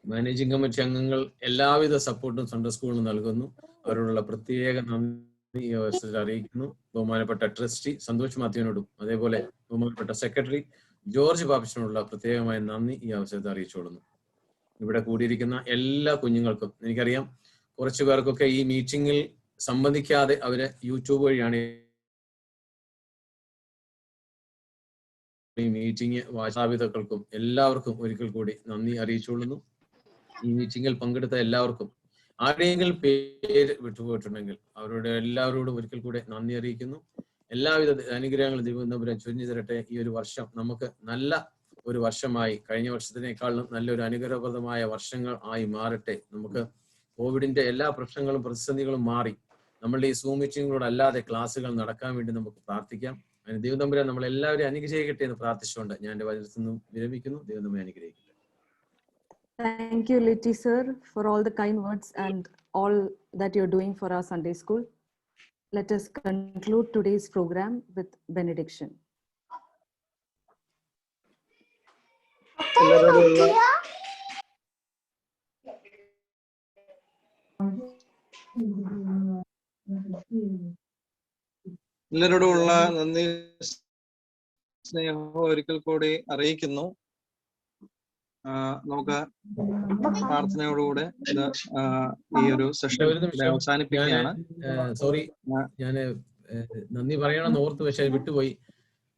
മാനേജിംഗ് കമ്മിറ്റി അംഗങ്ങൾ എല്ലാവിധ സപ്പോർട്ടും സൺഡേ സ്കൂളിന് നൽകുന്നു. അവരോടുള്ള പ്രത്യേക നന്ദി ഈ അവസരത്തിൽ അറിയിക്കുന്നു. ബഹുമാനപ്പെട്ട ട്രസ്റ്റി സന്തോഷ് മാത്യുവിനോടും അതേപോലെ ബഹുമാനപ്പെട്ട സെക്രട്ടറി ജോർജ് പാപ്പിച്ചിനോടുള്ള പ്രത്യേകമായ നന്ദി ഈ അവസരത്തിൽ അറിയിച്ചുകൊള്ളുന്നു. ഇവിടെ കൂടിയിരിക്കുന്ന എല്ലാ കുഞ്ഞുങ്ങൾക്കും, എനിക്കറിയാം കുറച്ചു പേർക്കൊക്കെ ഈ മീറ്റിംഗിൽ സംബന്ധിക്കാതെ അവര് യൂട്യൂബ് വഴിയാണ് ഈ മീറ്റിംഗ് വാചാപിതാക്കൾക്കും എല്ലാവർക്കും ഒരിക്കൽ കൂടി നന്ദി അറിയിച്ചുകൊള്ളുന്നു. ഈ മീറ്റിംഗിൽ പങ്കെടുത്ത എല്ലാവർക്കും ആരുടെയെങ്കിലും പേര് വിട്ടുപോയിട്ടുണ്ടെങ്കിൽ അവരുടെ എല്ലാവരോടും ഒരിക്കൽ കൂടെ നന്ദി അറിയിക്കുന്നു. എല്ലാവിധ അനുഗ്രഹങ്ങളും ദൈവം തമ്പുരാൻ ചൊരിഞ്ഞു തരട്ടെ. ഈ ഒരു വർഷം നമുക്ക് നല്ല ഒരു വർഷമായി, കഴിഞ്ഞ വർഷത്തിനേക്കാളും നല്ലൊരു അനുഗ്രഹപ്രദമായ വർഷങ്ങൾ ആയി മാറട്ടെ. നമുക്ക് കോവിഡിന്റെ എല്ലാ പ്രശ്നങ്ങളും പ്രതിസന്ധികളും മാറി നമ്മളുടെ ഈ സൂം മീറ്റിങ്ങുകളോട് അല്ലാതെ ക്ലാസ്സുകൾ നടക്കാൻ വേണ്ടി നമുക്ക് പ്രാർത്ഥിക്കാം. അതിന് ദൈവം തമ്പുരാൻ നമ്മളെല്ലാവരും അനുഗ്രഹിക്കട്ടെ എന്ന് പ്രാർത്ഥിച്ചുകൊണ്ട് ഞാൻ എൻ്റെ വചനത്തിൽ നിന്നും വിരമിക്കുന്നു. ദൈവം നമ്മെ അനുഗ്രഹിക്കട്ടെ.
Thank you, Litty sir, for all the kind words and all that you're doing for our Sunday school. Let us conclude today's program with benediction.
എല്ലാവരോടുമുള്ള നന്ദി സ്നേഹവും ഒരിക്കൽ കൂടി അറിയിക്കുന്നു. നമുക്ക് പ്രാർത്ഥനയോടുകൂടെ ഈ ഒരു സെഷൻ അവസാനിപ്പിക്കുകയാണ്.
സോറി, ഞാൻ നന്ദി പറയണമെന്ന് ഓർത്ത് പക്ഷെ വിട്ടുപോയി.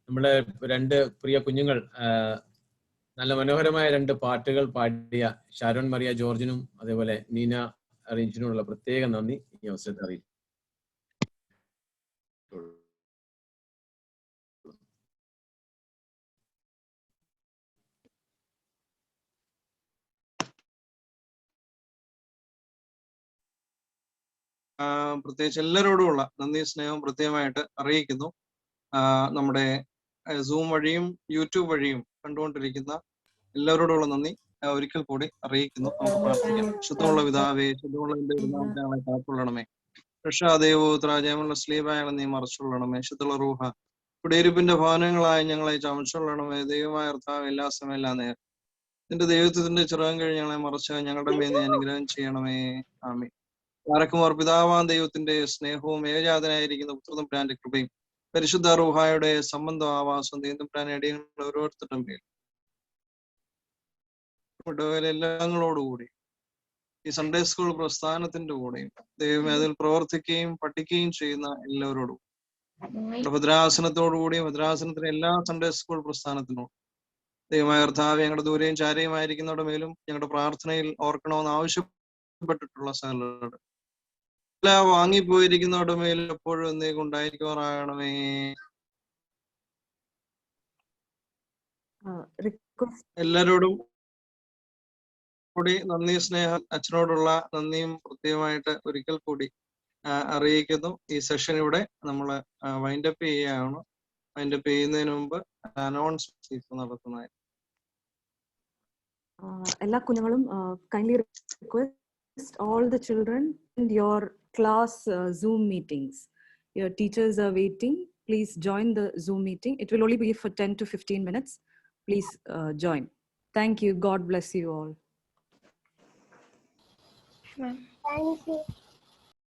നമ്മുടെ 2 പ്രിയ കുഞ്ഞുങ്ങൾ നല്ല മനോഹരമായ 2 പാട്ടുകൾ പാടിയ ഷാരോൺ മറിയ ജോർജിനും അതേപോലെ നീന അറിയിച്ചിനുള്ള പ്രത്യേക നന്ദി ഈ അവസരത്തിൽ അറിയിച്ചു.
പ്രത്യേകിച്ച് എല്ലാവരോടുമുള്ള നന്ദി സ്നേഹവും പ്രത്യേകമായിട്ട് അറിയിക്കുന്നു. നമ്മുടെ സൂം വഴിയും യൂട്യൂബ് വഴിയും കണ്ടുകൊണ്ടിരിക്കുന്ന എല്ലാവരോടുമുള്ള നന്ദി ഒരിക്കൽ കൂടി അറിയിക്കുന്നു. നമുക്ക് പ്രാർത്ഥിക്കാം. ശുദ്ധമുള്ള പിതാവേ, ശുദ്ധമുള്ള ഞങ്ങളെ കാത്തുകൊള്ളണമേ. രക്ഷാദൈവോത്രാജയമുള്ള സ്ലീബായാണ് നീ മറച്ചുകൊള്ളണമേ. ശുദ്ധമുള്ള റൂഹ കുടിയിരിപ്പിന്റെ ഭവനങ്ങളായി ഞങ്ങളെ ചമച്ചുകൊള്ളണമേ. ദൈവമായ കർത്താവ് എല്ലാ സമയം എല്ലാ നേരം നിന്റെ ദൈവത്വത്തിന്റെ ചിറകം കഴിഞ്ഞ് ഞങ്ങളെ മറച്ച് ഞങ്ങളുടെ മേൽ നീ അനുഗ്രഹം ചെയ്യണമേ. ആമേൻ. ആരക്കുമാർ പിതാവാൻ ദൈവത്തിന്റെ സ്നേഹവും ഏകജാതനായിരിക്കുന്ന പുത്രതമ്പുരാന്റെ കൃപയും പരിശുദ്ധ റൂഹായുടെ സംബന്ധം ആവാസം ദൈവത്തമ്പുരാൻ അടിയങ്ങൾ ഓരോരുത്തരുടെ മേൽ എല്ലാങ്ങളോടുകൂടി ഈ സൺഡേ സ്കൂൾ പ്രസ്ഥാനത്തിന്റെ കൂടെയും ദൈവം അതിൽ പ്രവർത്തിക്കുകയും പഠിക്കുകയും ചെയ്യുന്ന എല്ലാവരോടും ഭദ്രാസനത്തോടുകൂടിയും ഭദ്രാസനത്തിലെ എല്ലാ സൺഡേ സ്കൂൾ പ്രസ്ഥാനത്തിനോടും ദൈവമായ കർത്താവ് ഞങ്ങളുടെ ദൂരെയും ചാരയുമായിരിക്കുന്നവരുടെ മേലും ഞങ്ങളുടെ പ്രാർത്ഥനയിൽ ഓർക്കണമെന്ന് ആവശ്യപ്പെട്ടിട്ടുള്ള സകലരുടെ എല്ലാ വാങ്ങിപ്പോയിരിക്കുന്നവരുടെ മേലും എപ്പോഴും എന്നേക്കും ഉണ്ടായിരിക്കുവാറാകണമേ. എല്ലാരോടും കൂടി നന്ദി സ്നേഹം അച്ഛനോടുള്ള നന്ദിയും പ്രത്യേകമായിട്ട് ഒരിക്കൽ കൂടി അറിയിക്കുന്നു. ഈ സെഷൻ ഇവിടെ നമ്മൾ വൈൻഡപ്പ് ചെയ്യുകയാണ്. വൈൻഡപ്പ് ചെയ്യുന്നതിന് മുമ്പ് അനൗൺസ്മെന്റ് നടത്തുന്നതായി.
എല്ലാ കുഞ്ഞുങ്ങളും kindly request all the children in your class Zoom meetings. Your teachers are waiting. Please join the Zoom meeting. It will only be for 10 to 15 minutes. Please join. Thank you. God bless you all.
Thank you.